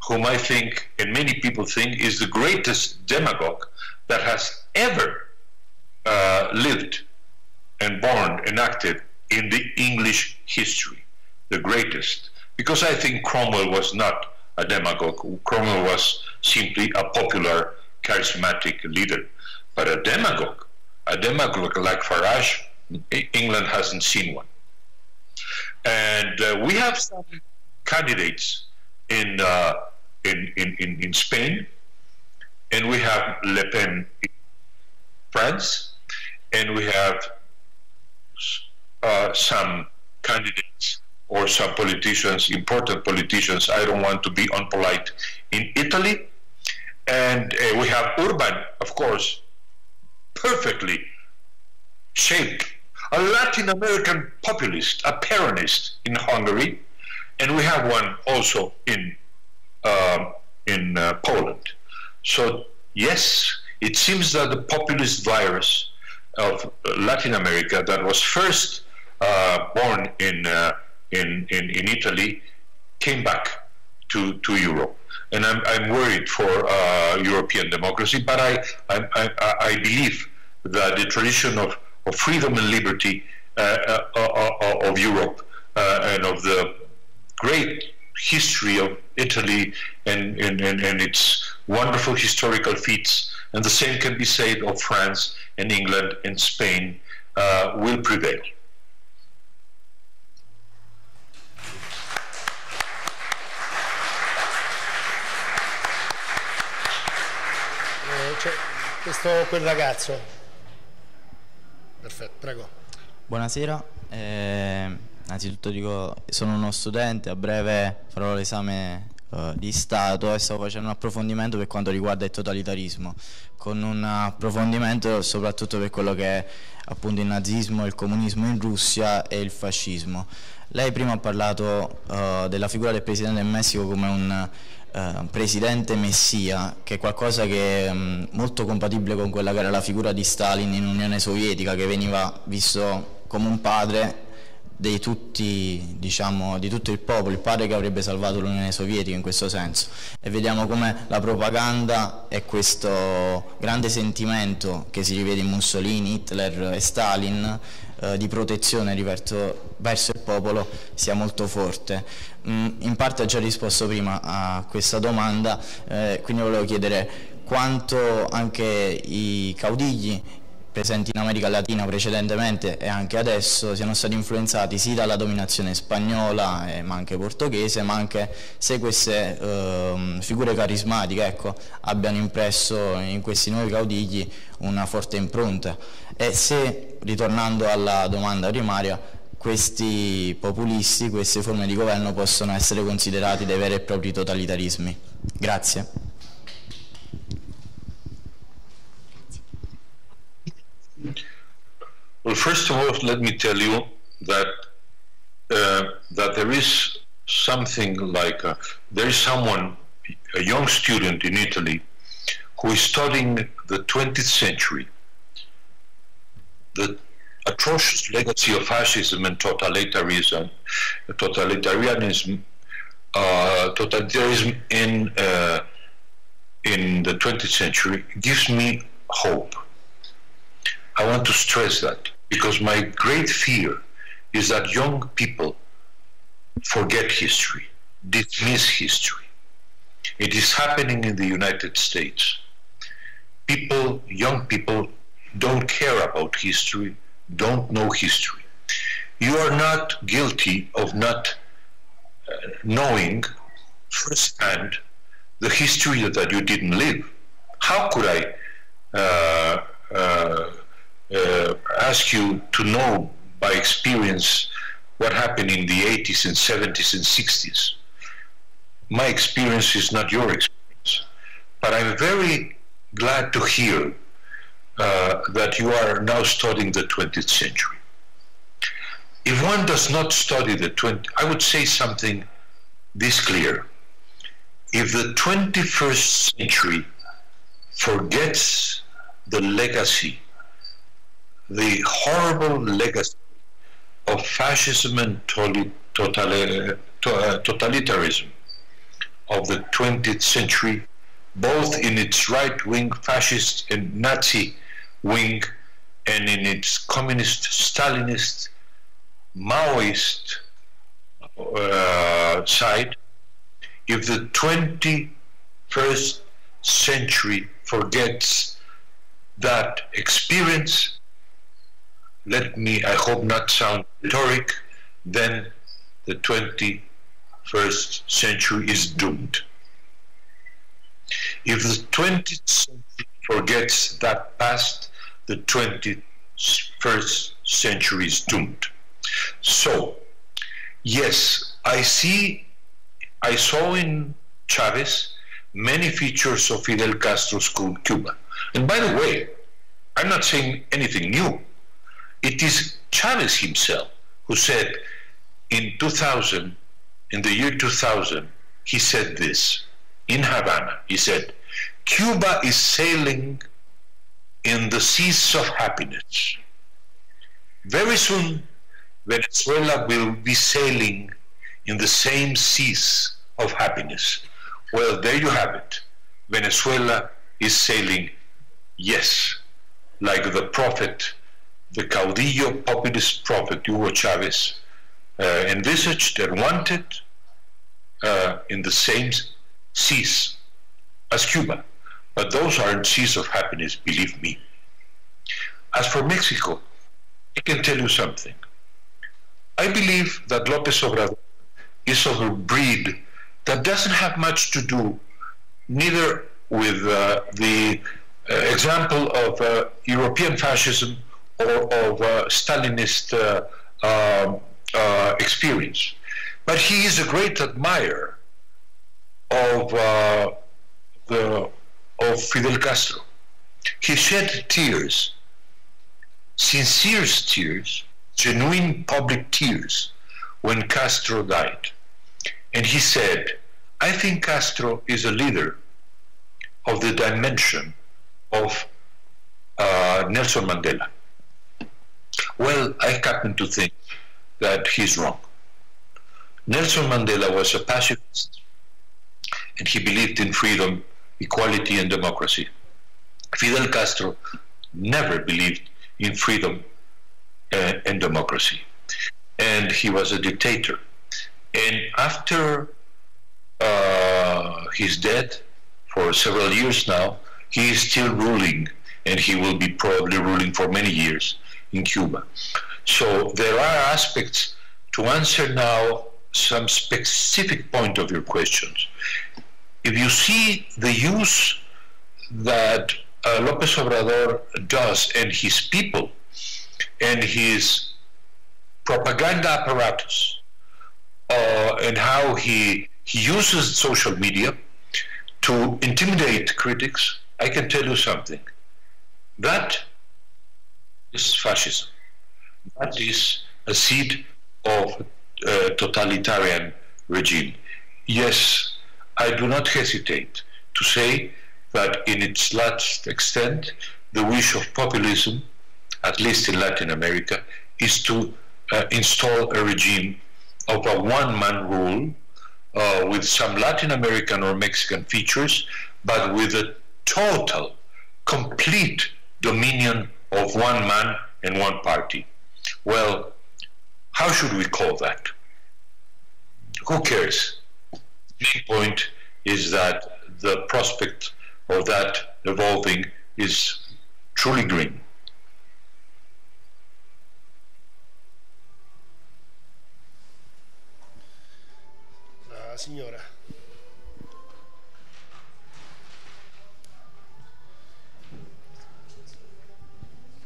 whom I think, and many people think, is the greatest demagogue that has ever lived and born and acted in the English history, the greatest. Because I think Cromwell was not a demagogue. Cromwell was simply a popular, charismatic leader. But a demagogue like Farage, England hasn't seen one. And we have some candidates in Spain, and we have Le Pen in France, and we have some candidates or some politicians, important politicians, I don't want to be unpolite, in Italy, and we have Urban, of course, perfectly shaped, a Latin American populist, a Peronist in Hungary, and we have one also in Poland. So yes, it seems that the populist virus of Latin America that was first born in Italy came back to Europe, and I'm worried for European democracy. But I believe that the tradition of freedom and liberty of Europe and of the great history of Italy and its wonderful historical feats, and the same can be said of France and England and Spain, will prevail. Quel ragazzo. Perfetto, prego. Buonasera, innanzitutto dico, sono uno studente, a breve farò l'esame di Stato e sto facendo un approfondimento per quanto riguarda il totalitarismo, con un approfondimento soprattutto per quello che è appunto il nazismo, il comunismo in Russia e il fascismo. Lei prima ha parlato della figura del presidente del Messico come un presidente messia, che è qualcosa che è molto compatibile con quella che era la figura di Stalin in Unione Sovietica, che veniva visto come un padre di tutti, diciamo, di tutto il popolo, il padre che avrebbe salvato l'Unione Sovietica in questo senso. E vediamo come la propaganda e questo grande sentimento che si rivede in Mussolini, Hitler e Stalin di protezione verso il popolo sia molto forte. In parte ha già risposto prima a questa domanda, quindi volevo chiedere quanto anche i caudigli presenti in America Latina precedentemente e anche adesso siano stati influenzati sì dalla dominazione spagnola ma anche portoghese, ma anche se queste figure carismatiche, ecco, abbiano impresso in questi nuovi caudilli una forte impronta, e se, ritornando alla domanda primaria, questi populisti, queste forme di governo possono essere considerati dei veri e propri totalitarismi. Grazie. Well, first of all, let me tell you that that there is something like there is someone, a young student in Italy, who is studying the 20th century, the atrocious legacy of fascism and totalitarianism in the 20th century gives me hope. I want to stress that, because my great fear is that young people forget history, dismiss history. It is happening in the United States. People, young people, don't care about history, don't know history. You are not guilty of not knowing firsthand the history that you didn't live. How could I ask you to know by experience what happened in the 80s and 70s and 60s? My experience is not your experience. But I'm very glad to hear that you are now studying the 20th century. If one does not study the 20th, I would say something this clear. If the 21st century forgets the legacy, the horrible legacy of fascism and totalitarianism of the 20th century, both in its right-wing fascist and Nazi wing, and in its communist, Stalinist, Maoist side, if the 21st century forgets that experience, let me, I hope not sound rhetoric, then the 21st century is doomed. If the 20th century forgets that past, the 21st century is doomed. So, yes, I saw in Chavez many features of Fidel Castro's Cuba. And by the way, I'm not saying anything new. It is Chavez himself who said in 2000, in the year 2000, he said this in Havana. He said, Cuba is sailing in the seas of happiness. Very soon, Venezuela will be sailing in the same seas of happiness. Well, there you have it. Venezuela is sailing, yes, like the prophet, the caudillo populist prophet Hugo Chavez envisaged and wanted, in the same seas as Cuba. But those aren't seas of happiness, believe me. As for Mexico, I can tell you something. I believe that López Obrador is of a breed that doesn't have much to do neither with the example of European fascism or of Stalinist experience. But he is a great admirer of Fidel Castro. He shed tears, sincere tears, genuine public tears when Castro died. And he said, I think Castro is a leader of the dimension of Nelson Mandela. Well, I happen to think that he's wrong. Nelson Mandela was a pacifist, and he believed in freedom, equality, and democracy. Fidel Castro never believed in freedom and democracy, and he was a dictator. And after his death, for several years now, he is still ruling and he will be probably ruling for many years in Cuba. So there are aspects to answer now some specific point of your questions. If you see the use that López Obrador does, and his people and his propaganda apparatus, and how he uses social media to intimidate critics, I can tell you something. That is fascism. That is a seed of a totalitarian regime. Yes, I do not hesitate to say that in its last extent, the wish of populism, at least in Latin America, is to install a regime of a one-man rule with some Latin American or Mexican features, but with a total, complete dominion of one man and one party. Well, how should we call that? Who cares? The main point is that the prospect of that evolving is truly green. La signora.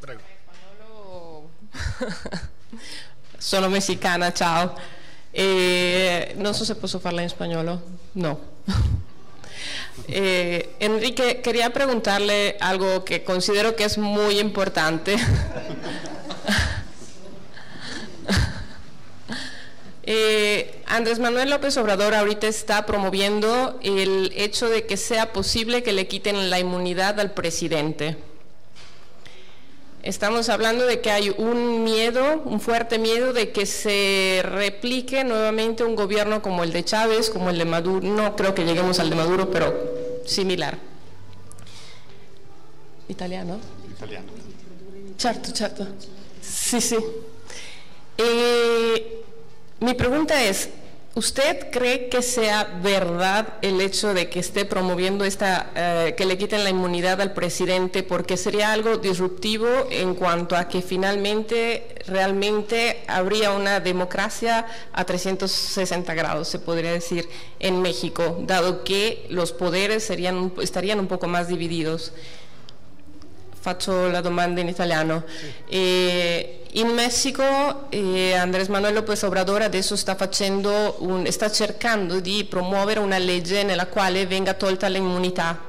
Prego. Sono messicana, ciao. Non so se posso farla in spagnolo. No. Enrique, quería preguntarle algo que considero que es muy importante. Andrés Manuel López Obrador ahorita está promoviendo el hecho de que sea posible que le quiten la inmunidad al presidente. Estamos hablando de que hay un miedo, un fuerte miedo de que se replique nuevamente un gobierno como el de Chávez, como el de Maduro. No creo que lleguemos al de Maduro, pero similar. Italiano? Italiano. Certo, certo. Sí, sí. Mi pregunta es, ¿usted cree que sea verdad el hecho de que esté promoviendo que le quiten la inmunidad al presidente, porque sería algo disruptivo en cuanto a que finalmente realmente habría una democracia a 360 grados, se podría decir, en México, dado que los poderes estarían un poco más divididos? Faccio la domanda in italiano. In Messico Andrés Manuel López Obrador adesso sta cercando di promuovere una legge nella quale venga tolta l'immunità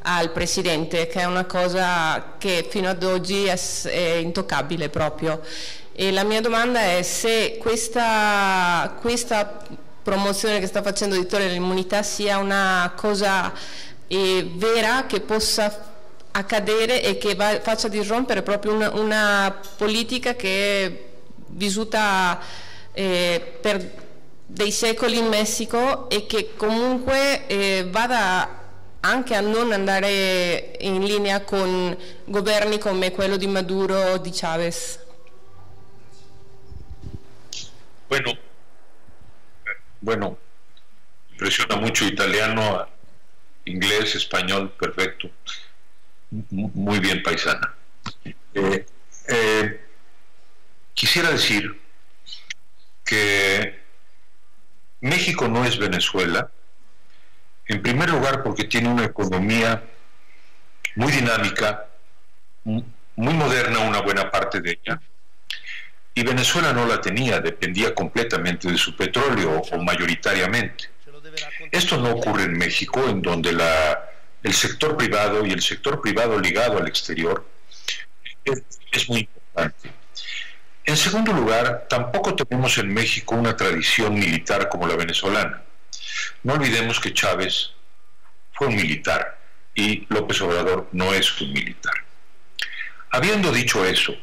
al presidente, che è una cosa che fino ad oggi è intoccabile proprio. E la mia domanda è se questa promozione che sta facendo di togliere l'immunità sia una cosa vera, che possa accadere e che faccia disrompere proprio una politica che è vissuta per dei secoli in Messico e che comunque vada anche a non andare in linea con governi come quello di Maduro o di Chavez. Bueno, impresiona mucho italiano, inglés, español, perfecto. Muy bien, paisana. Quisiera decir que México no es Venezuela, en primer lugar porque tiene una economía muy dinámica, muy moderna una buena parte de ella, y Venezuela no la tenía, dependía completamente de su petróleo o mayoritariamente. Esto no ocurre en México, en donde el sector privado y el sector privado ligado al exterior es muy importante. En segundo lugar, tampoco tenemos en México una tradición militar como la venezolana. No olvidemos que Chávez fue un militar y López Obrador no es un militar. Habiendo dicho eso,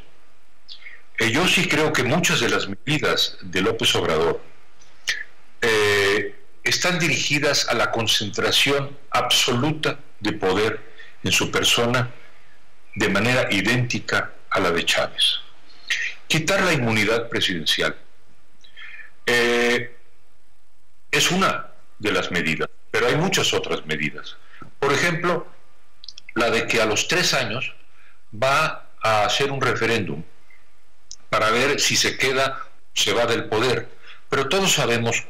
yo sí creo que muchas de las medidas de López Obrador están dirigidas a la concentración absoluta de poder en su persona de manera idéntica a la de Chávez. Quitar la inmunidad presidencial es una de las medidas, pero hay muchas otras medidas. Por ejemplo, la de que a los 3 años va a hacer un referéndum para ver si se queda o se va del poder. Pero todos sabemos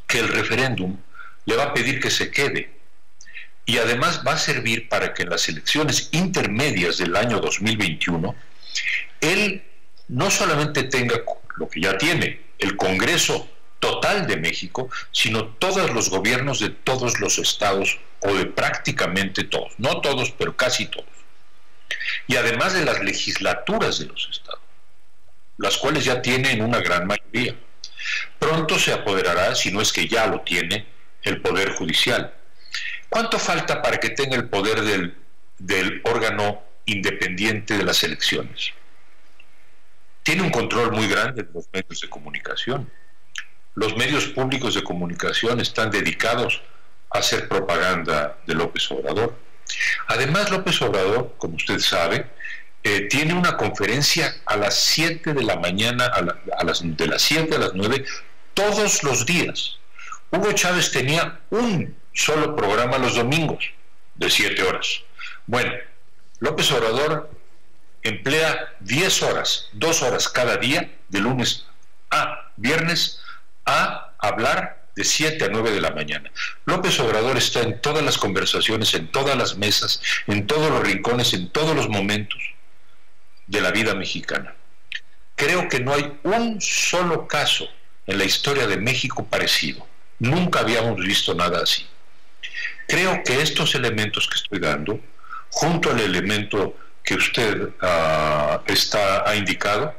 que el referéndum le va a pedir que se quede. Y además va a servir para que en las elecciones intermedias del año 2021, él no solamente tenga lo que ya tiene, el Congreso total de México, sino todos los gobiernos de todos los estados, o de prácticamente todos, no todos, pero casi todos. Y además de las legislaturas de los estados, las cuales ya tienen una gran mayoría. Pronto se apoderará, si no es que ya lo tiene, el Poder Judicial. ¿Cuánto falta para que tenga el poder del órgano independiente de las elecciones? Tiene un control muy grande de los medios de comunicación. Los medios públicos de comunicación están dedicados a hacer propaganda de López Obrador. Además, López Obrador, como usted sabe, tiene una conferencia a las 7 de la mañana, de las 7 a las 9, todos los días. Hugo Chávez tenía un solo programa los domingos, de 7 horas. Bueno, López Obrador emplea 10 horas, 2 horas cada día, de lunes a viernes, a hablar de 7 a 9 de la mañana. López Obrador está en todas las conversaciones, en todas las mesas, en todos los rincones, en todos los momentos de la vida mexicana. Creo que no hay un solo caso en la historia de México parecido. Nunca habíamos visto nada así. Creo que estos elementos que estoy dando, junto al elemento que usted ha indicado,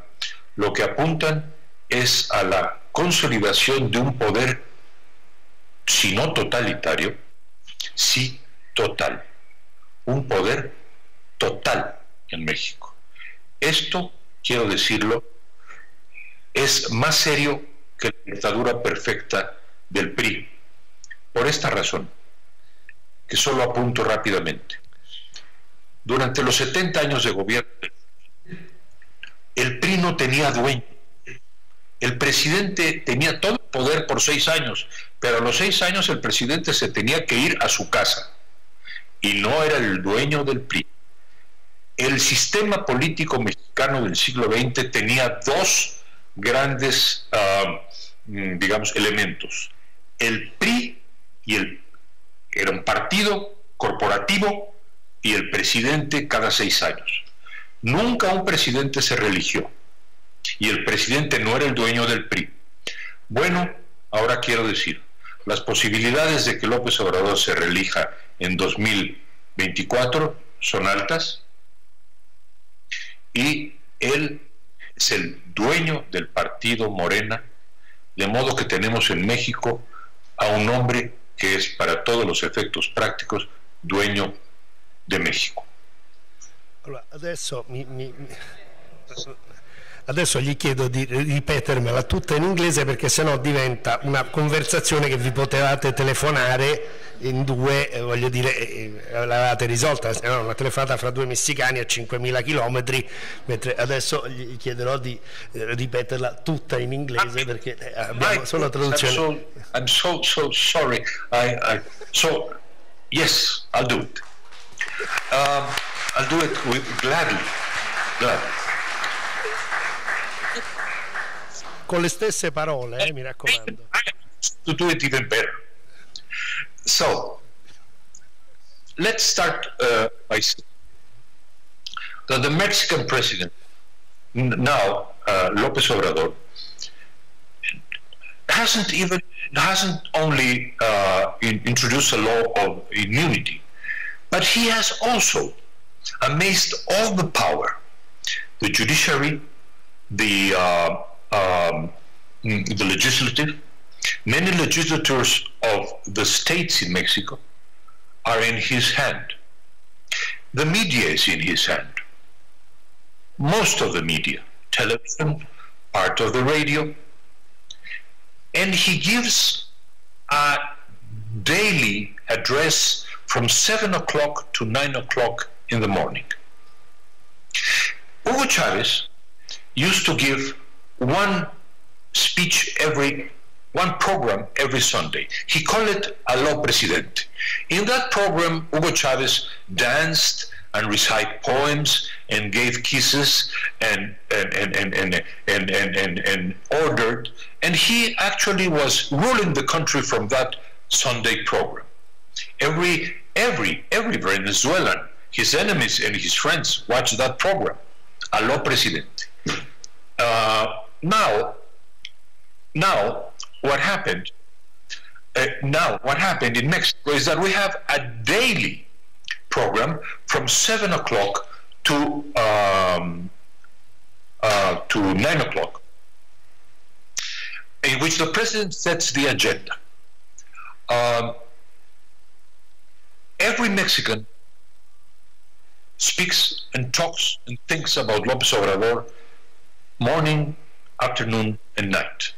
lo que apuntan es a la consolidación de un poder, si no totalitario, sí total. Un poder total en México. Esto, quiero decirlo, es más serio que la dictadura perfecta del PRI. Por esta razón, que solo apunto rápidamente. Durante los 70 años de gobierno, el PRI no tenía dueño. El presidente tenía todo el poder por 6 años, pero a los 6 años el presidente se tenía que ir a su casa y no era el dueño del PRI. El sistema político mexicano del siglo XX tenía 2 grandes, digamos, elementos. El PRI era un partido corporativo y el presidente cada 6 años. Nunca un presidente se reeligió y el presidente no era el dueño del PRI. Bueno, ahora quiero decir, las posibilidades de que López Obrador se reelija en 2024 son altas y él es el dueño del partido Morena, de modo que tenemos en México a un hombre che è para todos los efectos prácticos dueño de México. Allora, adesso gli chiedo di ripetermela tutta in inglese, perché sennò diventa una conversazione che vi potevate telefonare in 2, voglio dire, l'avevate risolta, no, una telefonata fra 2 messicani a 5.000 chilometri, mentre adesso gli chiederò di ripeterla tutta in inglese, perché abbiamo solo la traduzione. I'm so sorry. So yes, I'll do it. I'll do it gladly. Con le stesse parole, mi raccomando. To do it even better. So, let's start by saying that the Mexican president, now López Obrador, hasn't only introduced a law of immunity, but he has also amassed all the power, the judiciary, the legislative. Many legislators of the states in Mexico are in his hand. The media is in his hand. Most of the media, television, part of the radio, and he gives a daily address from 7 o'clock to 9 o'clock in the morning. Hugo Chavez used to give one program every Sunday. He called it Aló Presidente. In that program, Hugo Chavez danced and recite poems and gave kisses and ordered, and he actually was ruling the country from that Sunday program. Every Venezuelan, his enemies and his friends, watched that program. Aló presidente. Now what happened? Now what happened in Mexico is that we have a daily program from 7 o'clock to 9 o'clock, in which the president sets the agenda. Every Mexican speaks and talks and thinks about López Obrador morning, afternoon, and night.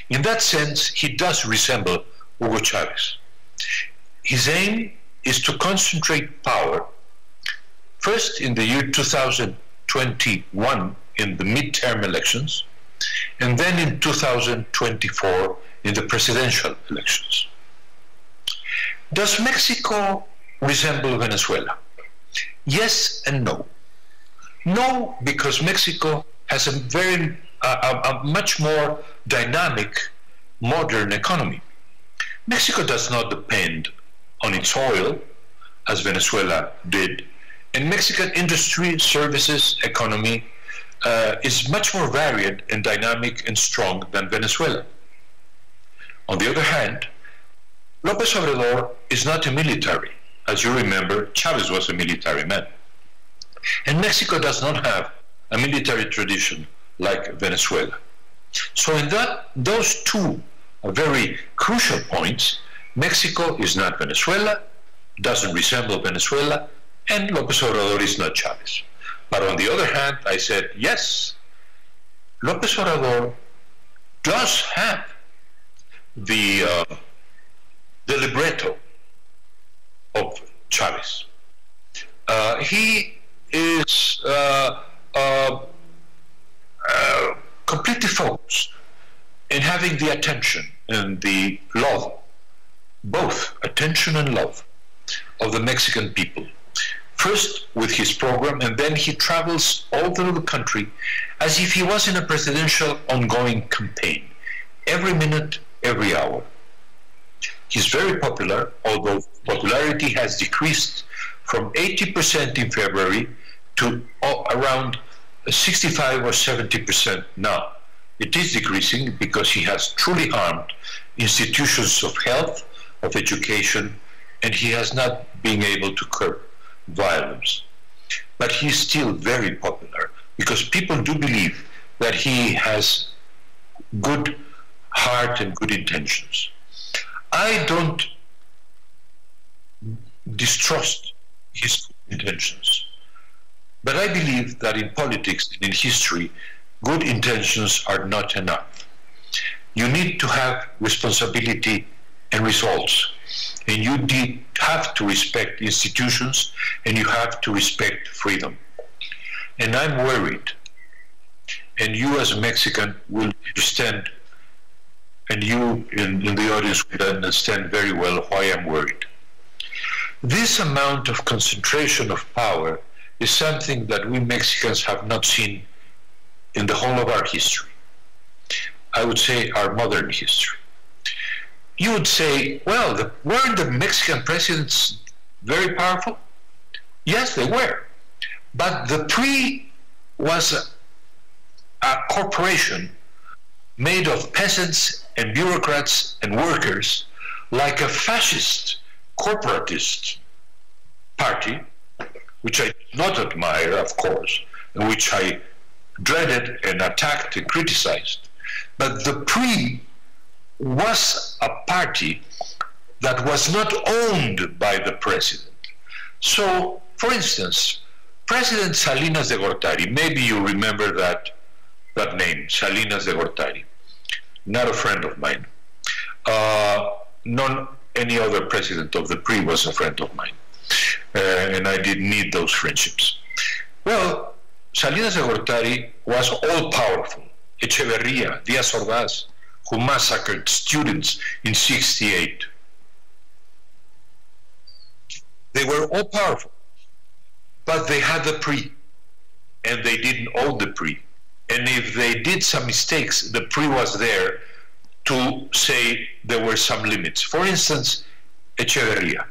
In that sense, he does resemble Hugo Chavez. His aim is to concentrate power, first in the year 2021 in the midterm elections, and then in 2024 in the presidential elections. Does Mexico resemble Venezuela? Yes and no. No, because Mexico has a much more dynamic, modern economy. Mexico does not depend on its oil, as Venezuela did, and Mexican industry, services, economy is much more varied and dynamic and strong than Venezuela. On the other hand, López Obrador is not a military. As you remember, Chavez was a military man. And Mexico does not have a military tradition like Venezuela. So in those two very crucial points, Mexico is not Venezuela, doesn't resemble Venezuela, and López Obrador is not Chavez. But on the other hand, I said, yes, López Obrador does have the libretto of Chavez. He is completely focused in having the attention and the love, both attention and love, of the Mexican people. First with his program, and then he travels all through the country as if he was in a presidential ongoing campaign, every minute, every hour. He's very popular, although popularity has decreased from 80% in February to around 65 or 70% now. It is decreasing because he has truly harmed institutions of health, of education, and he has not been able to curb violence. But he's still very popular because people do believe that he has good heart and good intentions. I don't distrust his intentions, but I believe that in politics and in history, good intentions are not enough. You need to have responsibility and results, and you have to respect institutions, and you have to respect freedom. And I'm worried, and you as a Mexican will understand, and you in the audience will understand very well why I'm worried. This amount of concentration of power is something that we Mexicans have not seen in the whole of our history. I would say our modern history. You would say, well, weren't the Mexican presidents very powerful? Yes, they were. But the PRI was a corporation made of peasants and bureaucrats and workers, like a fascist corporatist party, which I did not admire, of course, and which I dreaded and attacked and criticized. But the PRI was a party that was not owned by the president. So, for instance, President Salinas de Gortari, maybe you remember that name, Salinas de Gortari, not a friend of mine. None any other president of the PRI was a friend of mine, and I didn't need those friendships. Well, Salinas de Gortari was all-powerful. Echeverría, Díaz Ordaz, who massacred students in '68. They were all-powerful. but they had the pre, and they didn't own the pre. And if they did some mistakes, the pre was there to say there were some limits. For instance, Echeverría.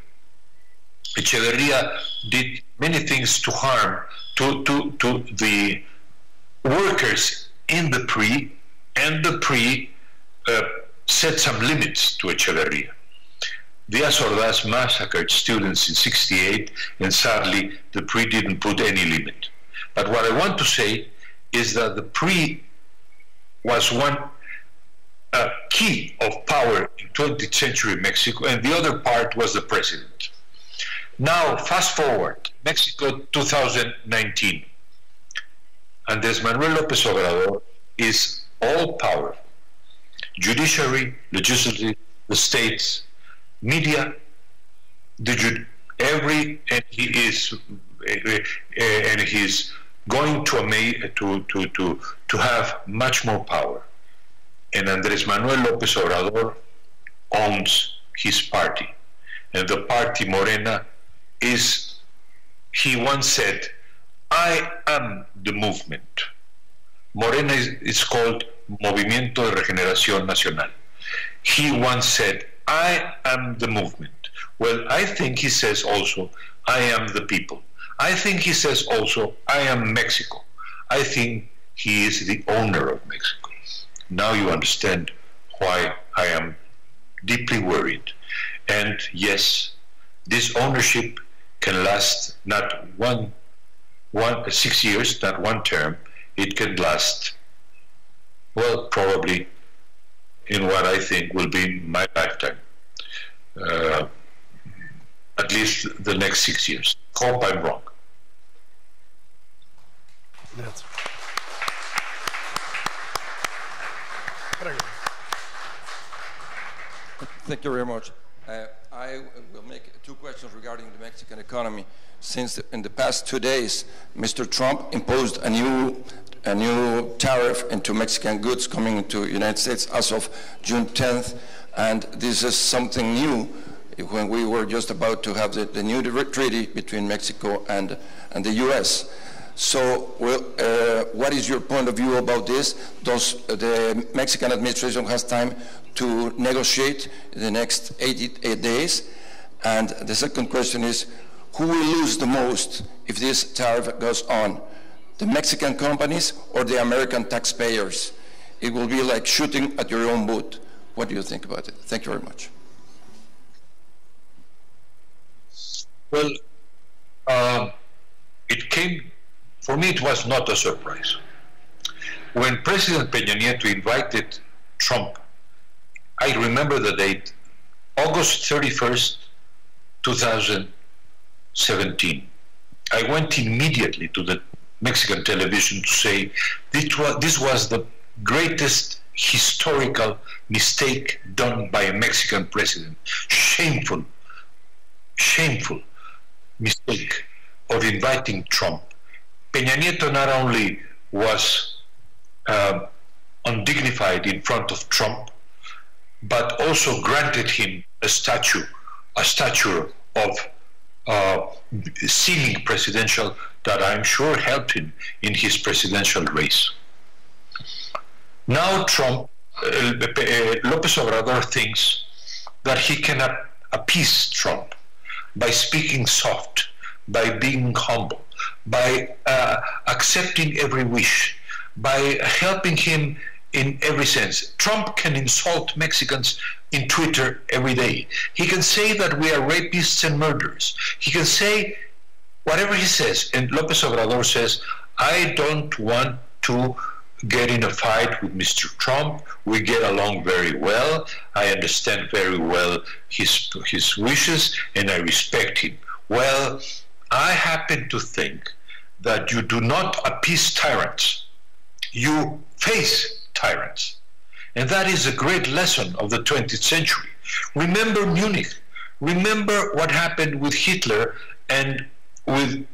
Echeverría did many things to harm to the workers in the pre, and the pre set some limits to Echeverría. Díaz Ordaz massacred students in '68, and sadly, the pre didn't put any limit. But what I want to say is that the pre was one key of power in 20th century Mexico, and the other part was the president. Now, fast forward, Mexico 2019. Andrés Manuel López Obrador is all powerful. Judiciary, legislative, the states, media, and he's going to have much more power. And Andrés Manuel López Obrador owns his party, and the party Morena is, he once said, I am the movement. Morena is called Movimiento de Regeneración Nacional. He once said, I am the movement. Well, I think he says also, I am the people. I think he says also, I am Mexico. I think he is the owner of Mexico. Now you understand why I am deeply worried. And yes, this ownership can last not 6 years, not one term. It can last, well, probably in what I think will be my lifetime. At least the next 6 years. Hope I'm wrong. Grazie. Thank you very much. I will make 2 questions regarding the Mexican economy. Since in the past 2 days, Mr. Trump imposed a new tariff into Mexican goods coming into the United States as of June 10th, and this is something new when we were just about to have the new treaty between Mexico and the U.S. So, what is your point of view about this? Does the Mexican administration has time to negotiate in the next 88 days? And the second question is, who will lose the most if this tariff goes on? The Mexican companies or the American taxpayers? It will be like shooting at your own boot. What do you think about it? Thank you very much. Well, for me it was not a surprise. When President Peña Nieto invited Trump, I remember the date, August 31st, 2017. I went immediately to the Mexican television to say this was the greatest historical mistake done by a Mexican president. Shameful, shameful mistake of inviting Trump. Peña Nieto not only was undignified in front of Trump, but also granted him a stature of seeming presidential that I'm sure helped him in his presidential race. Now Trump, López Obrador thinks that he can appease Trump by speaking soft, by being humble, by accepting every wish, by helping him in every sense. Trump can insult Mexicans in Twitter every day. He can say that we are rapists and murderers. He can say whatever he says. And López Obrador says, I don't want to get in a fight with Mr. Trump. We get along very well. I understand very well his wishes, and I respect him. Well, I happen to think that you do not appease tyrants. You face tyrants. And that is a great lesson of the 20th century. Remember Munich. Remember what happened with Hitler and with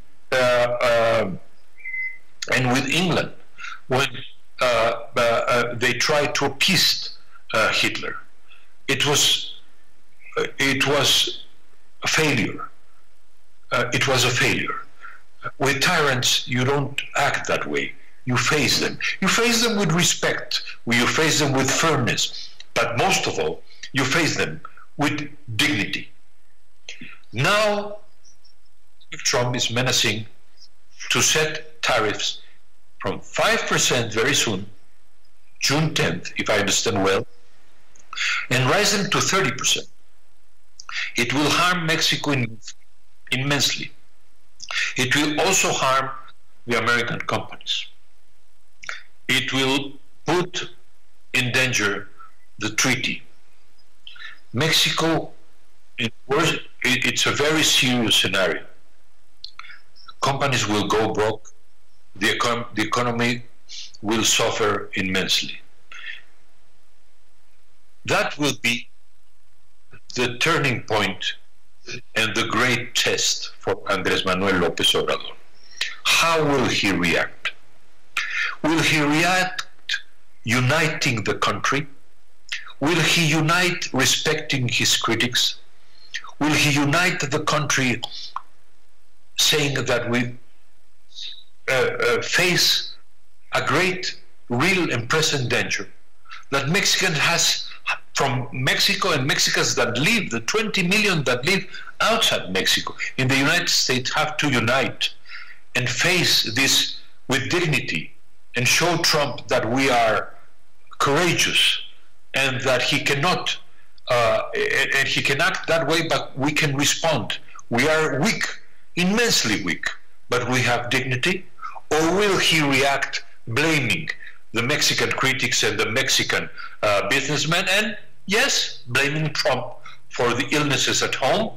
England when they tried to appease Hitler. It was a failure. It was a failure. with tyrants, you don't act that way. You face them. You face them with respect. You face them with firmness. But most of all, you face them with dignity. Now, Trump is menacing to set tariffs from 5% very soon, June 10th, if I understand well, and rise them to 30%. It will harm Mexico immensely. It will also harm the American companies. It will put in danger the treaty. Mexico, it's a very serious scenario. Companies will go broke. The economy will suffer immensely. That will be the turning point and the great test for Andrés Manuel López Obrador. How will he react? Will he react uniting the country? Will he unite respecting his critics? Will he unite the country saying that we face a great, real and present danger that Mexicans has from Mexico and Mexicans that live, the 20 million that live outside Mexico in the United States, have to unite and face this with dignity and show Trump that we are courageous and that he cannot, and he can act that way, but we can respond. We are weak, immensely weak, but we have dignity. Or will he react blaming the Mexican critics and the Mexican businessmen, and yes, blaming Trump for the illnesses at home,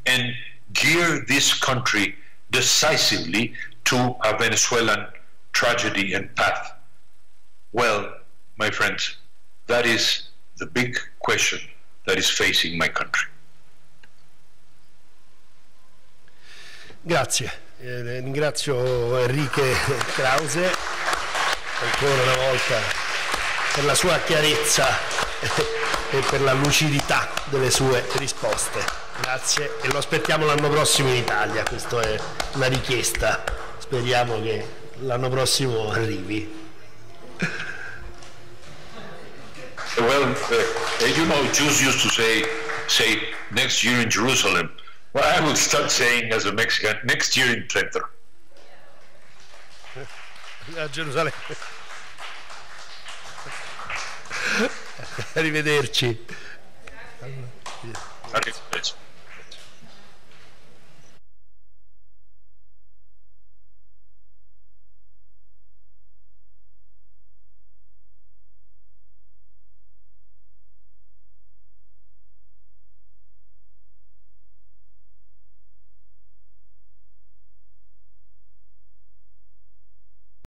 and gear this country decisively to a Venezuelan tragedy and path? Well, my friends, that is the big question that is facing my country. Grazie. Ringrazio Enrique KRAUZE ancora una volta per la sua chiarezza e per la lucidità delle sue risposte. Grazie, e lo aspettiamo l'anno prossimo in Italia. Questa è una richiesta, speriamo che l'anno prossimo arrivi. Well, you know, Jews used to say next year in Jerusalem. Well, I will start saying as a Mexican, next year in Trento. A Gerusalemme. Arrivederci. Arrivederci.